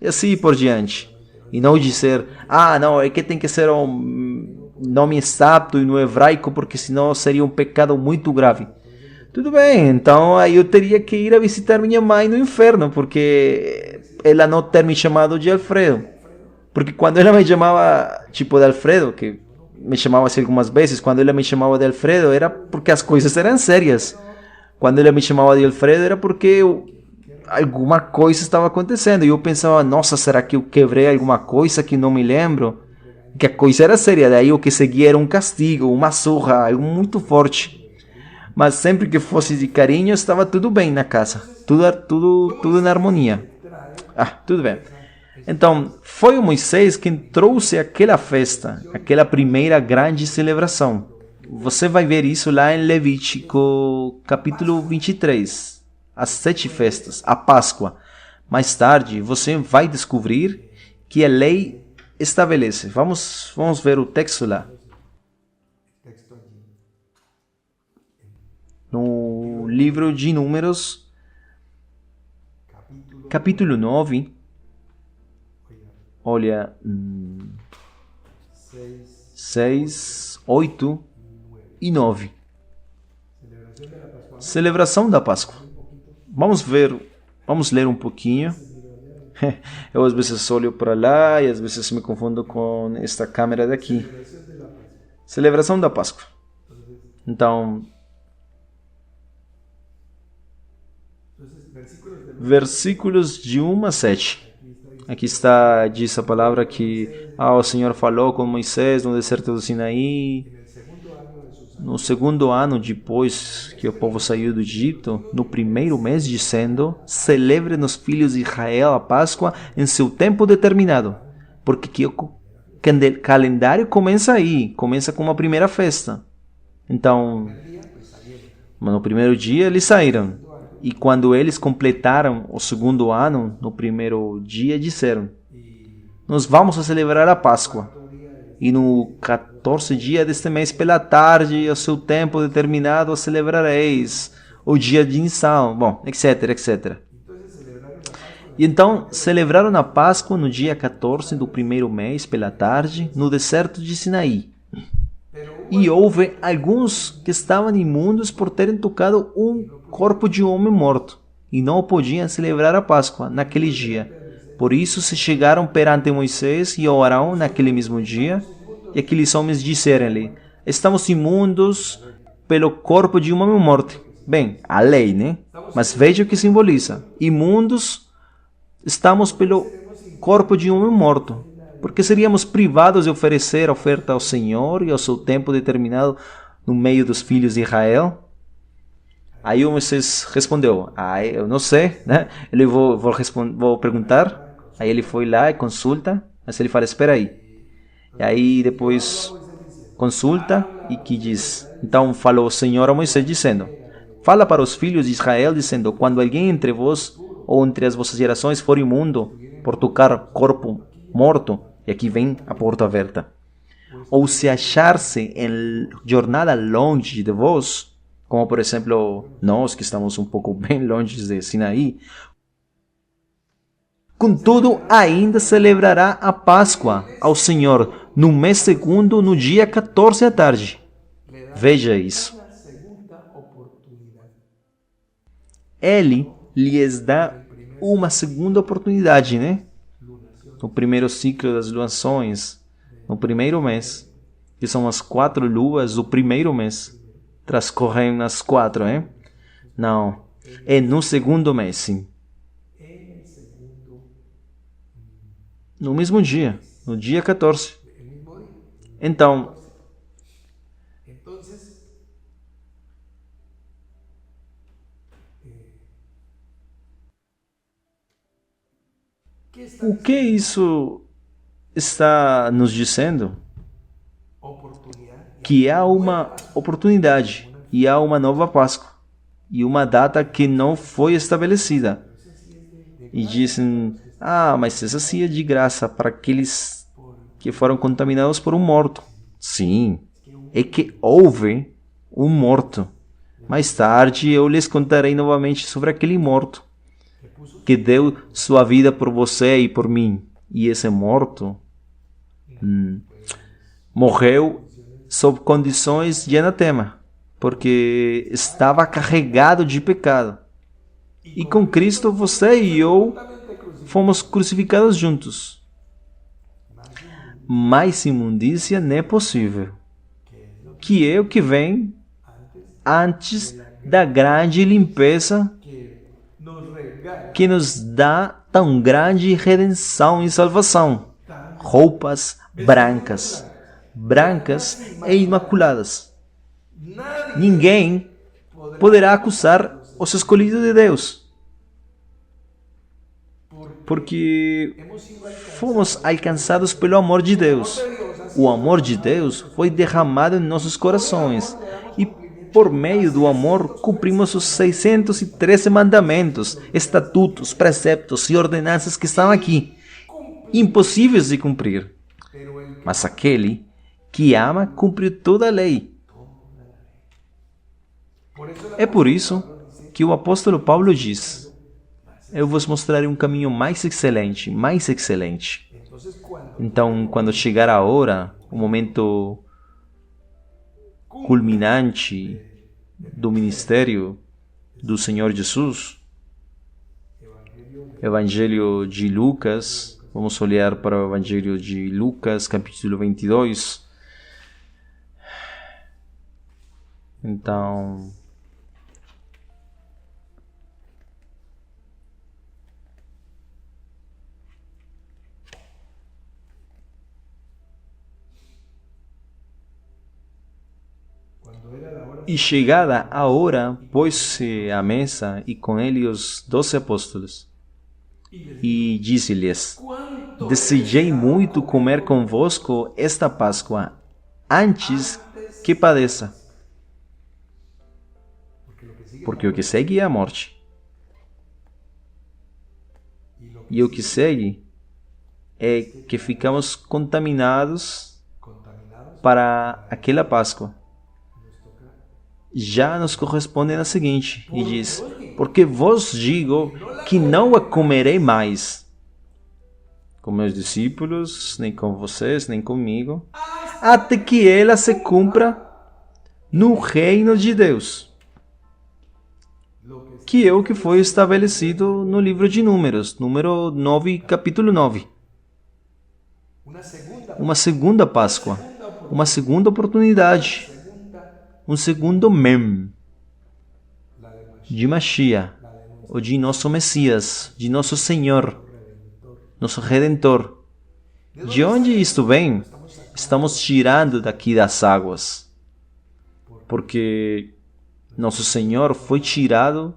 S5: E assim por diante. E não dizer, não, é que tem que ser um nome exato e no hebraico, porque senão seria um pecado muito grave. Tudo bem, então aí eu teria que ir a visitar minha mãe no inferno, porque ela não ter me chamado de Alfredo. Porque quando ela me chamava, tipo, de Alfredo, que me chamava assim algumas vezes, quando ela me chamava de Alfredo, era porque as coisas eram sérias. Quando ela me chamava de Alfredo, era porque alguma coisa estava acontecendo. E eu pensava, nossa, será que eu quebrei alguma coisa que não me lembro? Que a coisa era séria, daí o que seguia era um castigo, uma surra, algo muito forte. Mas sempre que fosse de carinho, estava tudo bem na casa. Tudo na harmonia. Tudo bem. Então, foi o Moisés quem trouxe aquela festa, aquela primeira grande celebração. Você vai ver isso lá em Levítico, capítulo 23. As 7 festas, a Páscoa. Mais tarde, você vai descobrir que a lei estabelece. Vamos ver o texto lá. No livro de Números, capítulo 9. Olha, 6, 8 e 9. Celebração da Páscoa. Vamos ler um pouquinho. Eu às vezes olho para lá e às vezes me confundo com esta câmera daqui. Celebração da Páscoa. Então, versículos de 1 a 7. Aqui está, diz a palavra que o Senhor falou com Moisés no deserto do Sinaí. No segundo ano depois que o povo saiu do Egito, no primeiro mês, dizendo: celebre nos filhos de Israel a Páscoa em seu tempo determinado, porque o calendário começa aí, começa com uma primeira festa. Então, no primeiro dia eles saíram, e quando eles completaram o segundo ano, no primeiro dia disseram: nós vamos a celebrar a Páscoa. E no 14 dia deste mês pela tarde, ao seu tempo determinado, a celebrareis o dia de Nissan, bom, etc, etc. E então celebraram a Páscoa no dia 14 do primeiro mês pela tarde, no deserto de Sinaí. E houve alguns que estavam imundos por terem tocado um corpo de homem morto. e não podiam celebrar a Páscoa naquele dia. Por isso se chegaram perante Moisés e oraram naquele mesmo dia, e aqueles homens disseram-lhe: estamos imundos pelo corpo de um homem morto. Bem, a lei, né? Mas veja o que simboliza. Imundos estamos pelo corpo de um homem morto, porque seríamos privados de oferecer a oferta ao Senhor e ao seu tempo determinado no meio dos filhos de Israel. Aí o Moisés respondeu: eu não sei, né? Ele vou perguntar. Aí ele foi lá e consulta, mas ele fala: espera aí. E aí depois consulta e que diz: então falou o Senhor a Moisés dizendo: fala para os filhos de Israel dizendo: quando alguém entre vós ou entre as vossas gerações for imundo por tocar corpo morto, e aqui vem a porta aberta, ou se achar-se em jornada longe de vós, como por exemplo nós que estamos um pouco bem longe de Sinaí, contudo ainda celebrará a Páscoa ao Senhor no mês segundo, no dia 14 à tarde. Veja isso. Ele lhes dá uma segunda oportunidade, né? No primeiro ciclo das lunações, no primeiro mês, que são as 4 luas do primeiro mês, transcorrem nas 4, hein? Não, é no segundo mês, sim. No mesmo dia, no dia 14. Então, o que isso está nos dizendo? Que há uma oportunidade e há uma nova Páscoa e uma data que não foi estabelecida. E dizem: mas essa sim é de graça para aqueles que foram contaminados por um morto. Sim, é que houve um morto. Mais tarde eu lhes contarei novamente sobre aquele morto que deu sua vida por você e por mim. E esse morto morreu sob condições de anatema, porque estava carregado de pecado. E com Cristo você e eu fomos crucificados juntos. Mais imundícia não é possível, que é o que vem antes da grande limpeza que nos dá tão grande redenção e salvação. Roupas brancas, brancas e imaculadas. Ninguém poderá acusar os escolhidos de Deus, porque fomos alcançados pelo amor de Deus. O amor de Deus foi derramado em nossos corações e por meio do amor cumprimos os 613 mandamentos, estatutos, preceptos e ordenanças que estão aqui, impossíveis de cumprir. Mas aquele que ama cumpre toda a lei. É por isso que o apóstolo Paulo diz: eu vos mostrarei um caminho mais excelente, mais excelente. Então, quando chegar a hora, o momento culminante do ministério do Senhor Jesus, Evangelho de Lucas, vamos olhar para o Evangelho de Lucas, capítulo 22. Então, e chegada a hora, pôs-se à mesa e com ele os 12 apóstolos. E disse-lhes: desejei muito comer convosco esta Páscoa, antes que padeça. Porque o que segue é a morte. E o que segue é que ficamos contaminados para aquela Páscoa. Já nos corresponde na seguinte, e diz: porque vos digo que não a comerei mais com meus discípulos, nem com vocês, nem comigo, até que ela se cumpra no reino de Deus. que é o que foi estabelecido no livro de Números, número 9, capítulo 9. Uma segunda Páscoa, uma segunda oportunidade, um segundo Mem de Mashiach, ou de nosso Messias, de nosso Senhor, nosso Redentor. De onde isto vem? Estamos tirando daqui das águas, porque nosso Senhor foi tirado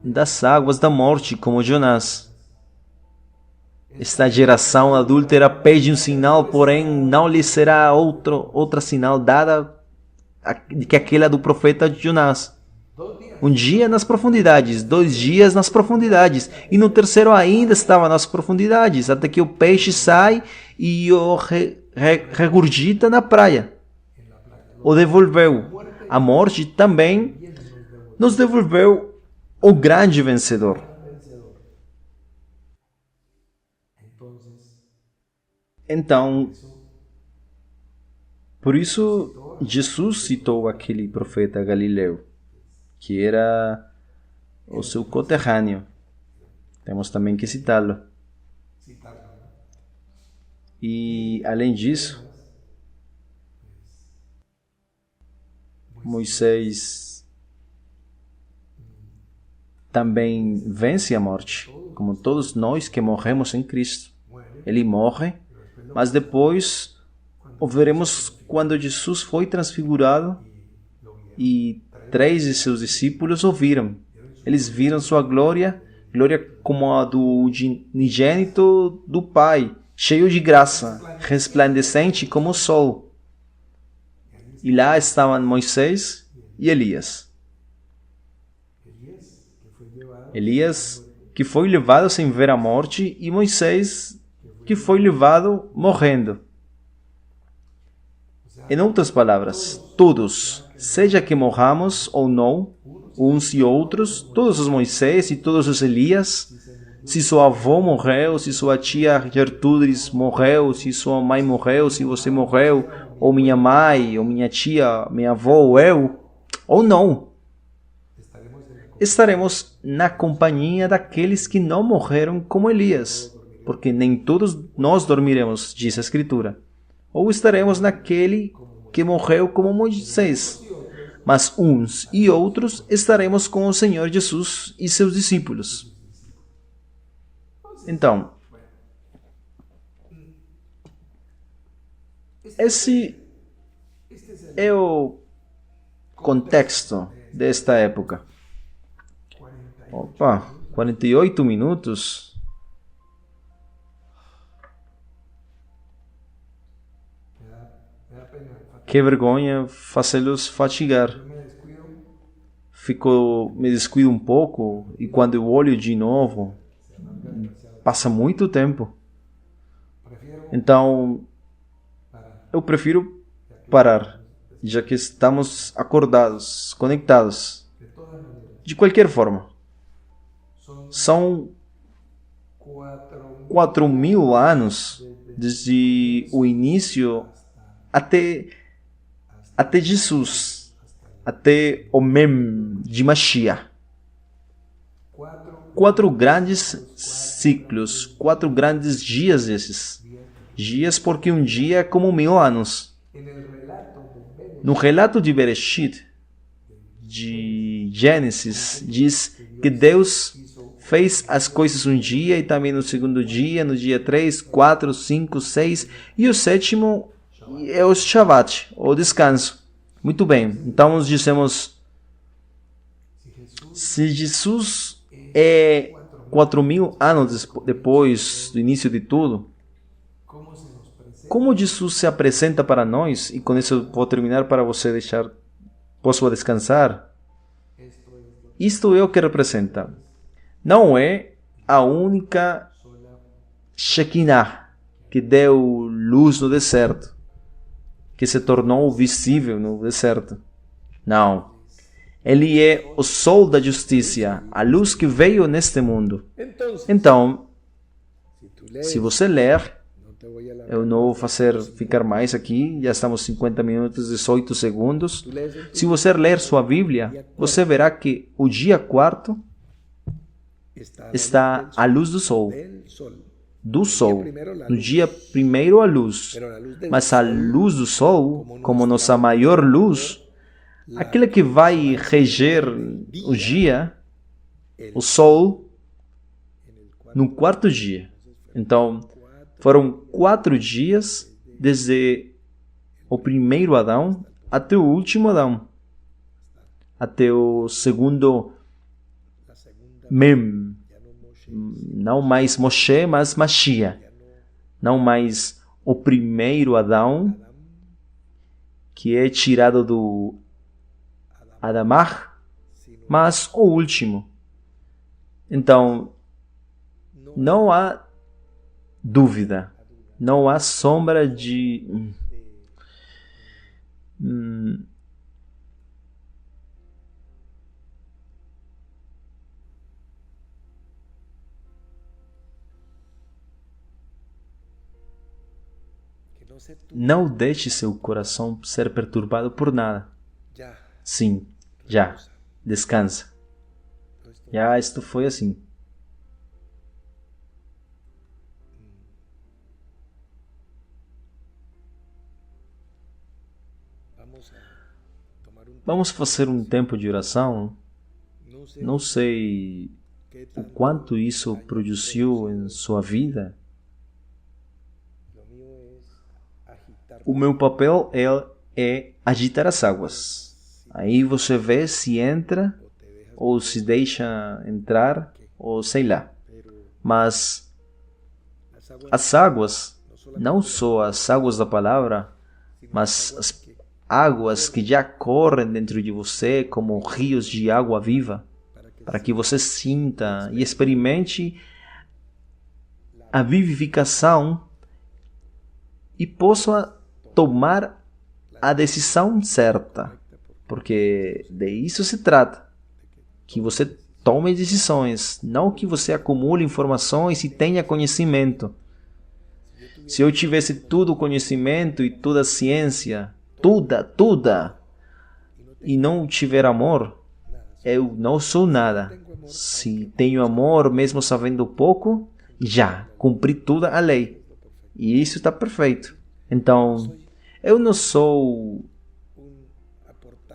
S5: das águas da morte, como Jonás. Esta geração adúltera pede um sinal, porém não lhe será outra sinal dada que aquela do profeta Jonás. Um dia nas profundidades, 2 dias nas profundidades, e no terceiro ainda estava nas profundidades, até que o peixe sai e o regurgita na praia. O devolveu. A morte também nos devolveu o grande vencedor. Então, por isso, Jesus citou aquele profeta Galileu, que era o seu conterrâneo. Temos também que citá-lo. E, além disso, Moisés também vence a morte, como todos nós que morremos em Cristo. Ele morre, mas depois o veremos quando Jesus foi transfigurado e 3 de seus discípulos o viram. Eles viram sua glória, glória como a do unigênito do Pai, cheio de graça, resplandecente como o sol. E lá estavam Moisés e Elias. Elias, que foi levado sem ver a morte, e Moisés, que foi levado morrendo. Em outras palavras, todos, seja que morramos ou não, uns e outros, todos os Moisés e todos os Elias, se sua avó morreu, se sua tia Gertrudes morreu, se sua mãe morreu, se você morreu, ou minha mãe, ou minha tia, minha avó, ou eu, ou não, estaremos na companhia daqueles que não morreram como Elias, porque nem todos nós dormiremos, diz a Escritura. Ou estaremos naquele que morreu como Moisés, mas uns e outros estaremos com o Senhor Jesus e seus discípulos. Então, esse é o contexto desta época. Opa, 48 minutos. Que vergonha fazê-los fatigar. Me descuido um pouco e quando eu olho de novo, passa muito tempo. Então, eu prefiro parar, já que estamos acordados, conectados. De qualquer forma, são 4.000 anos desde o início até Jesus, até o Mem de Mashiach. 4 grandes ciclos, 4 grandes dias esses. Dias porque um dia é como 1000 anos. No relato de Bereshit, de Gênesis, diz que Deus fez as coisas um dia e também no segundo dia, no dia 3, 4, 5, 6 e o 7º é o Shabbat, o descanso. Muito bem, então nós dizemos, se Jesus é 4.000 anos depois do início de tudo, como Jesus se apresenta para nós, e com isso eu vou terminar para você posso descansar, isto é o que representa. Não é a única Shekinah que deu luz no deserto, que se tornou visível no deserto. Não. Ele é o sol da justiça, a luz que veio neste mundo. Então, se você ler, Eu não vou fazer ficar mais aqui, já estamos 50 minutos e 18 segundos. Se você ler sua Bíblia, você verá que o dia quarto está à luz do sol. Do sol. No dia primeiro a luz. Mas a luz do sol, como nossa maior luz, aquela que vai reger o dia, o sol, no quarto dia. Então, foram 4 dias desde o primeiro Adão até o último Adão. Até o segundo Mem. Não mais Moshe, mas Mashiach. Não mais o primeiro Adão, que é tirado do Adamah, mas o último. Então, não há dúvida, não há sombra de não deixe seu coração ser perturbado por nada. Sim, já, descansa. Já isto foi assim. Vamos fazer um tempo de oração. Não sei o quanto isso produziu em sua vida. O meu papel é agitar as águas. Aí você vê se entra ou se deixa entrar ou sei lá. Mas as águas, não só as águas da palavra, mas as águas que já correm dentro de você como rios de água viva, para que você sinta e experimente a vivificação e possa tomar a decisão certa, porque de isso se trata, que você tome decisões, não que você acumule informações e tenha conhecimento. Se eu tivesse todo o conhecimento e toda a ciência, toda, e não tiver amor, eu não sou nada. Se tenho amor, mesmo sabendo pouco, já cumpri toda a lei. E isso está perfeito. Então, eu não sou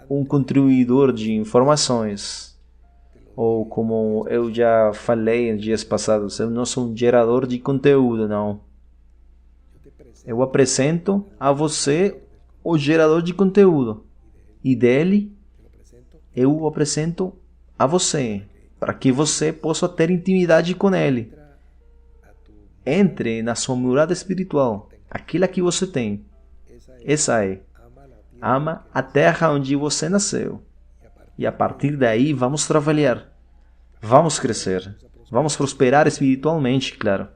S5: um contribuidor de informações. Ou como eu já falei em dias passados, eu não sou um gerador de conteúdo, não. Eu apresento a você o gerador de conteúdo. E dele, eu o apresento a você, para que você possa ter intimidade com ele. Entre na sua morada espiritual, aquela que você tem. Essa é. Ama a terra onde você nasceu. E a partir daí vamos trabalhar. Vamos crescer. Vamos prosperar espiritualmente, claro.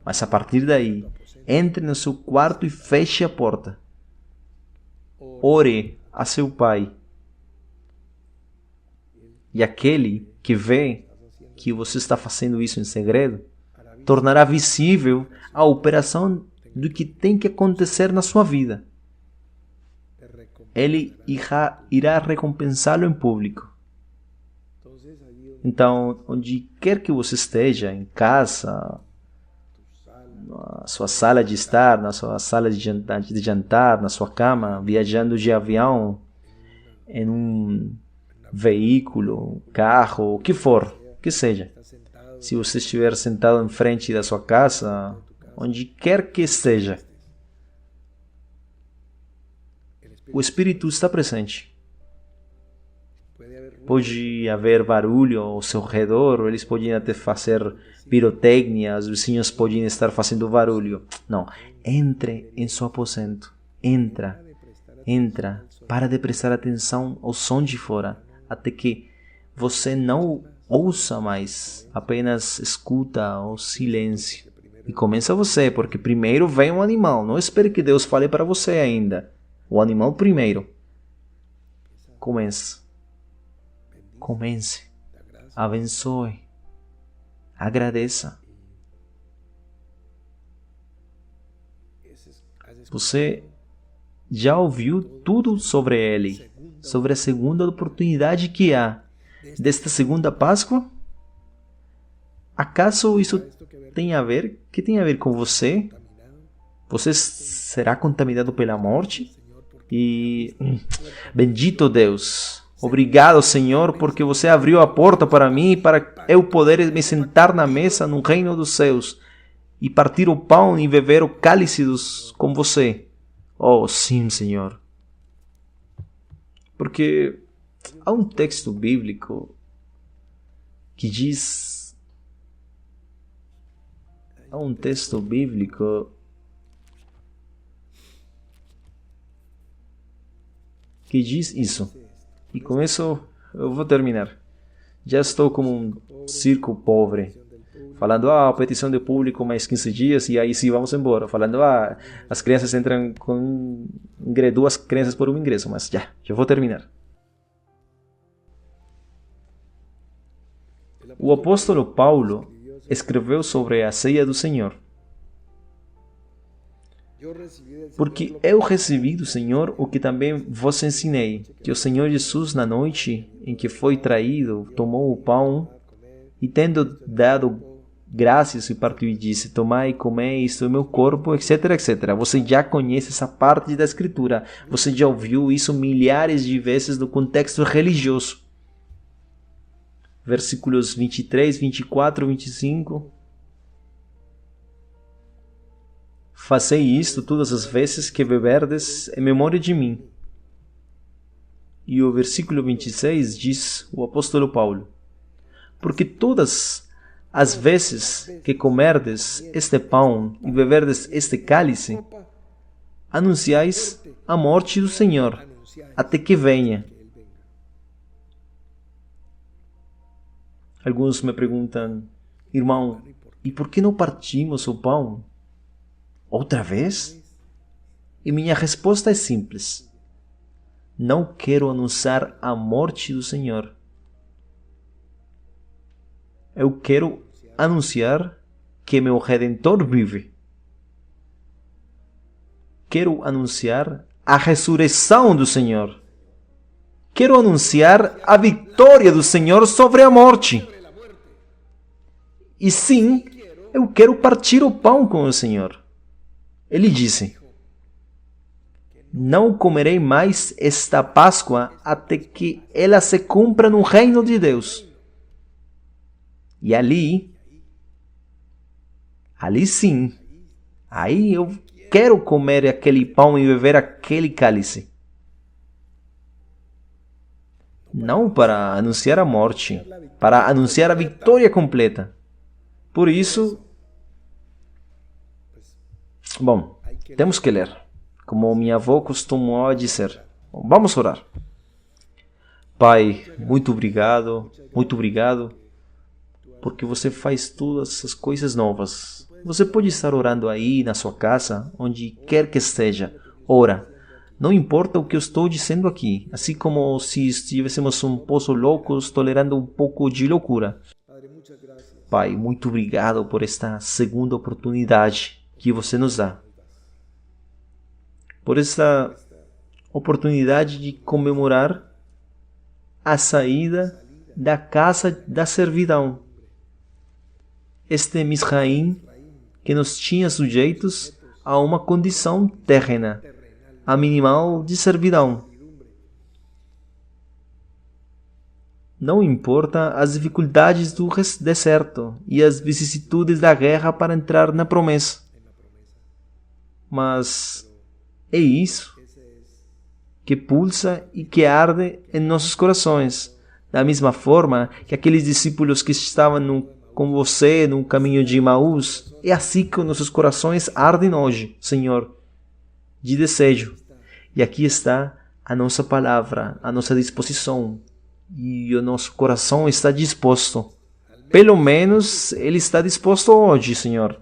S5: Mas a partir daí, entre no seu quarto e feche a porta. Ore a seu Pai. E aquele que vê que você está fazendo isso em segredo, tornará visível a operação do que tem que acontecer na sua vida. Ele irá recompensá-lo em público. Então, onde quer que você esteja, em casa, na sua sala de estar, na sua sala de jantar, na sua cama, viajando de avião, em um veículo, carro, o que for, que seja. Se você estiver sentado em frente da sua casa, onde quer que esteja, o Espírito está presente. Pode haver barulho ao seu redor, eles podem até fazer pirotecnia, os vizinhos podem estar fazendo barulho. Não, entre em seu aposento. Entra. Para de prestar atenção ao som de fora, até que você não ouça mais, apenas escuta o silêncio. E começa você, porque primeiro vem um animal. Não espere que Deus fale para você ainda. O animal primeiro. Comece. Abençoe. Agradeça. Você já ouviu tudo sobre ele, sobre a segunda oportunidade que há desta segunda Páscoa? Acaso isso tem a ver? Que tem a ver com você? Você será contaminado pela morte? E bendito Deus, obrigado, Senhor, porque você abriu a porta para mim, para eu poder me sentar na mesa no reino dos céus e partir o pão e beber o cálice com você. Oh, sim, Senhor. Porque há um texto bíblico que diz... Há um texto bíblico que diz isso. E com isso eu vou terminar. Já estou como um circo pobre. Falando, a petição de público mais 15 dias e aí sim vamos embora. Falando, as crianças entram com 2 crianças por um ingresso. Mas já vou terminar. O apóstolo Paulo escreveu sobre a ceia do Senhor. Porque eu recebi do Senhor o que também vos ensinei, que o Senhor Jesus, na noite em que foi traído, tomou o pão e, tendo dado graças, e partiu e disse: tomai e comei, isto é meu corpo, etc, etc. Você já conhece essa parte da Escritura. Você já ouviu isso milhares de vezes no contexto religioso. Versículos 23, 24, 25... Fazei isto todas as vezes que beberdes em memória de mim. E o versículo 26 diz o apóstolo Paulo: porque todas as vezes que comerdes este pão e beberdes este cálice, anunciais a morte do Senhor, até que venha. Alguns me perguntam: irmão, e por que não partimos o pão outra vez? E minha resposta é simples: não quero anunciar a morte do Senhor. Eu quero anunciar que meu Redentor vive. Quero anunciar a ressurreição do Senhor. Quero anunciar a vitória do Senhor sobre a morte. E sim, eu quero partir o pão com o Senhor. Ele disse: não comerei mais esta Páscoa até que ela se cumpra no reino de Deus. E ali sim, aí eu quero comer aquele pão e beber aquele cálice. Não para anunciar a morte, para anunciar a vitória completa. Por isso, bom, temos que ler, como minha avó costumava dizer. Bom, vamos orar. Pai, muito obrigado, porque você faz todas essas coisas novas. Você pode estar orando aí na sua casa, onde quer que esteja. Ora, não importa o que eu estou dizendo aqui, assim como se estivéssemos um pouco loucos, tolerando um pouco de loucura. Pai, muito obrigado por esta segunda oportunidade que você nos dá. Por esta oportunidade de comemorar a saída da casa da servidão. Este Misraim que nos tinha sujeitos a uma condição terrena, a minimal de servidão. Não importa as dificuldades do deserto e as vicissitudes da guerra para entrar na promessa. Mas é isso que pulsa e que arde em nossos corações, da mesma forma que aqueles discípulos que estavam com você no caminho de Emaús. É assim que nossos corações ardem hoje, Senhor, de desejo. E aqui está a nossa palavra, a nossa disposição. E o nosso coração está disposto. Pelo menos ele está disposto hoje, Senhor.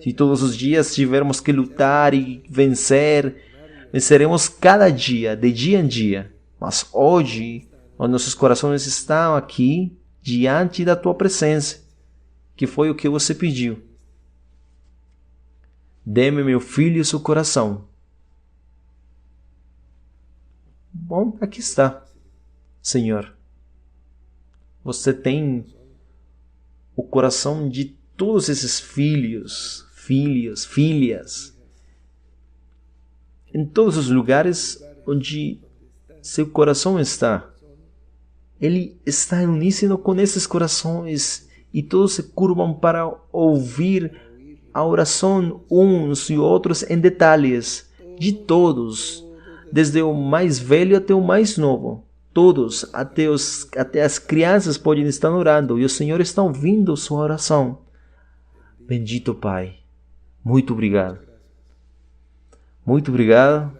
S5: Se todos os dias tivermos que lutar e venceremos cada dia, de dia em dia. Mas hoje, os nossos corações estão aqui diante da tua presença, que foi o que você pediu. Dê-me, meu filho, seu coração, Bom, aqui está, Senhor. Você tem o coração de todos esses filhos, filhas, em todos os lugares onde seu coração está. Ele está em uníssono com esses corações e todos se curvam para ouvir a oração uns e outros em detalhes, de todos, desde o mais velho até o mais novo. Todos, até as crianças podem estar orando e o Senhor está ouvindo sua oração. Bendito Pai, muito obrigado. Muito obrigado,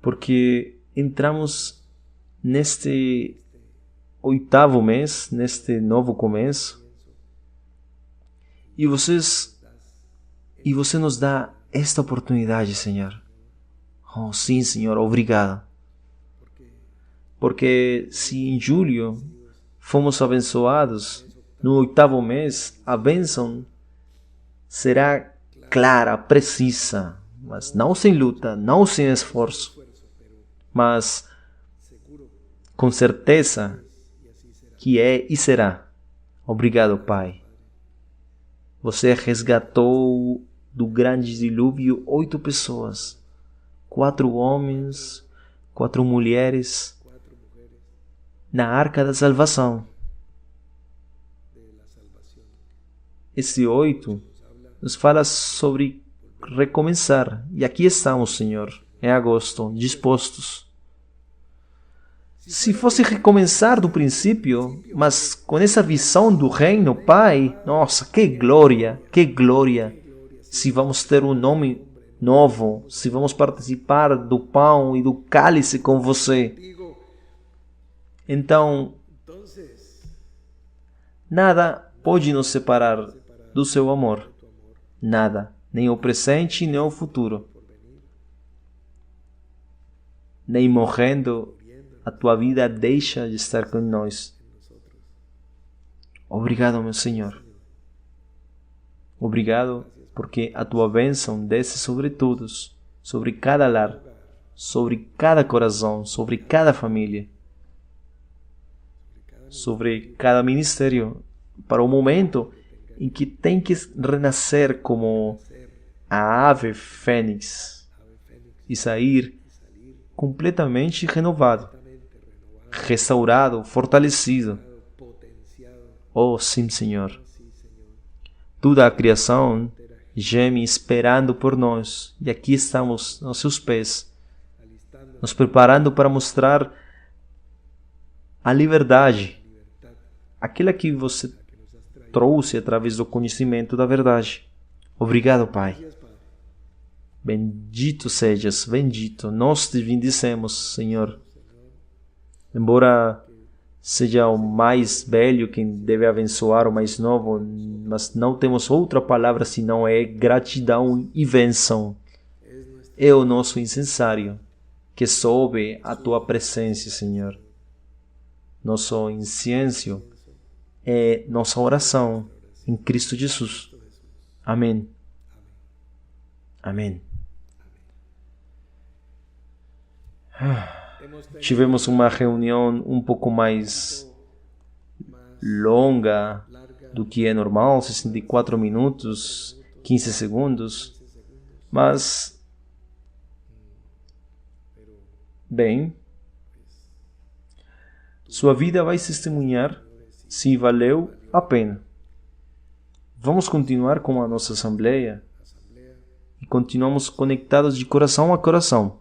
S5: porque entramos neste 8º mês, neste novo começo, e você nos dá esta oportunidade, Senhor. Oh, sim, Senhor, obrigado. Porque se em julho fomos abençoados, no 8º mês a bênção será clara, precisa, mas não sem luta, não sem esforço, mas com certeza que é e será. Obrigado, Pai. Você resgatou do grande dilúvio 8 pessoas, 4 homens, 4 mulheres, na arca da salvação. Esse 8 nos fala sobre recomeçar. E aqui estamos, Senhor, em agosto, dispostos. Se fosse recomeçar do princípio, mas com essa visão do reino, Pai, nossa, que glória, que glória. Se vamos ter um nome novo, se vamos participar do pão e do cálice com você. Então, nada pode nos separar do seu amor. Nada, nem o presente, nem o futuro. Nem morrendo, a tua vida deixa de estar com nós. Obrigado, meu Senhor. Obrigado porque a tua bênção desce sobre todos, sobre cada lar, sobre cada coração, sobre cada família, sobre cada ministério, para o momento em que tem que renascer como a ave fênix e sair completamente renovado, restaurado, fortalecido. Oh, sim, Senhor. Toda a criação geme esperando por nós, e aqui estamos aos seus pés, nos preparando para mostrar a liberdade, aquela que você trouxe através do conhecimento da verdade. Obrigado, Pai. Bendito sejas, bendito. Nós te bendicemos, Senhor. Embora seja o mais velho quem deve abençoar o mais novo, mas não temos outra palavra senão é gratidão e bênção. É o nosso incensário que sobe a tua presença, Senhor. Nosso incenso é nossa oração em Cristo Jesus. Amém. Amém. Tivemos uma reunião um pouco mais longa do que é normal, 64 minutos, 15 segundos, mas, bem, sua vida vai testemunhar se valeu a pena. Vamos continuar com a nossa assembleia e continuamos conectados de coração a coração.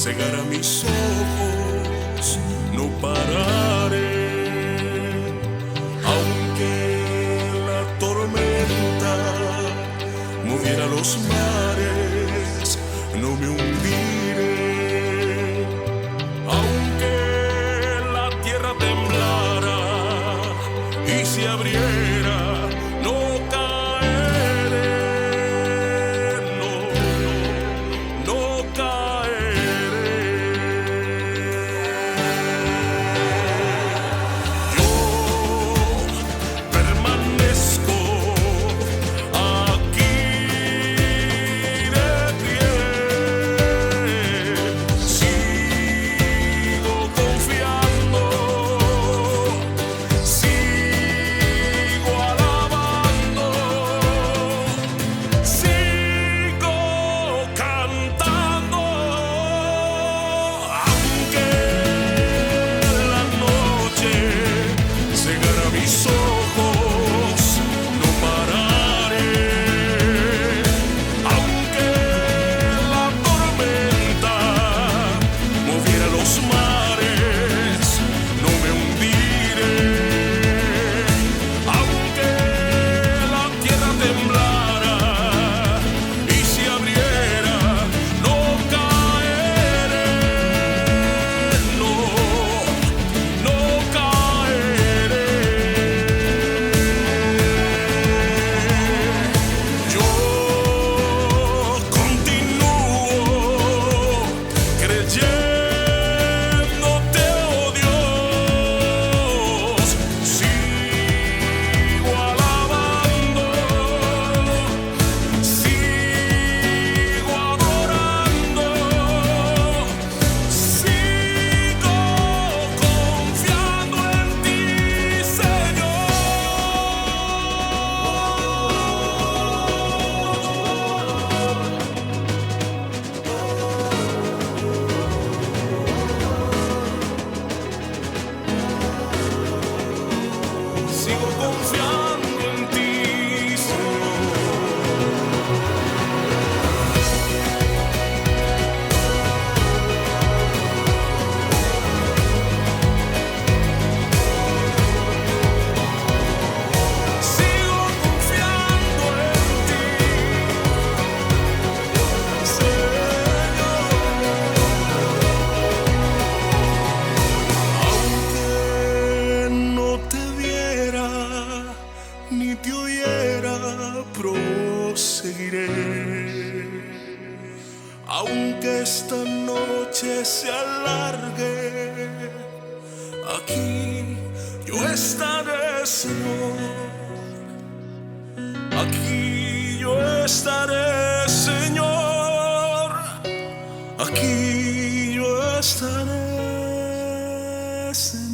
S1: cegará mis ojos, no pararé, aunque la tormenta moviera los mares, aunque esta noche se alargue, aquí yo estaré, Señor. Aquí yo estaré, Señor. Aquí yo estaré, Señor.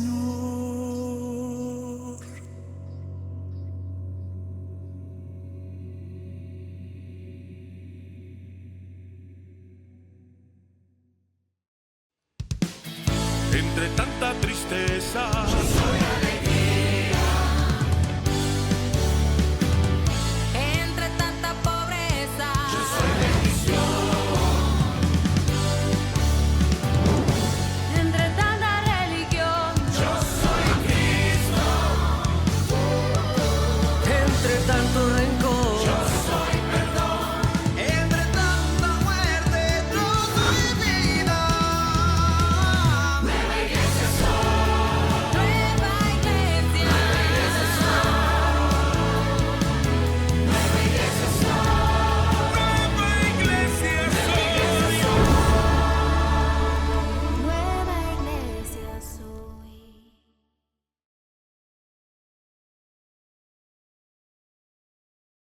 S1: Entre tanta tristeza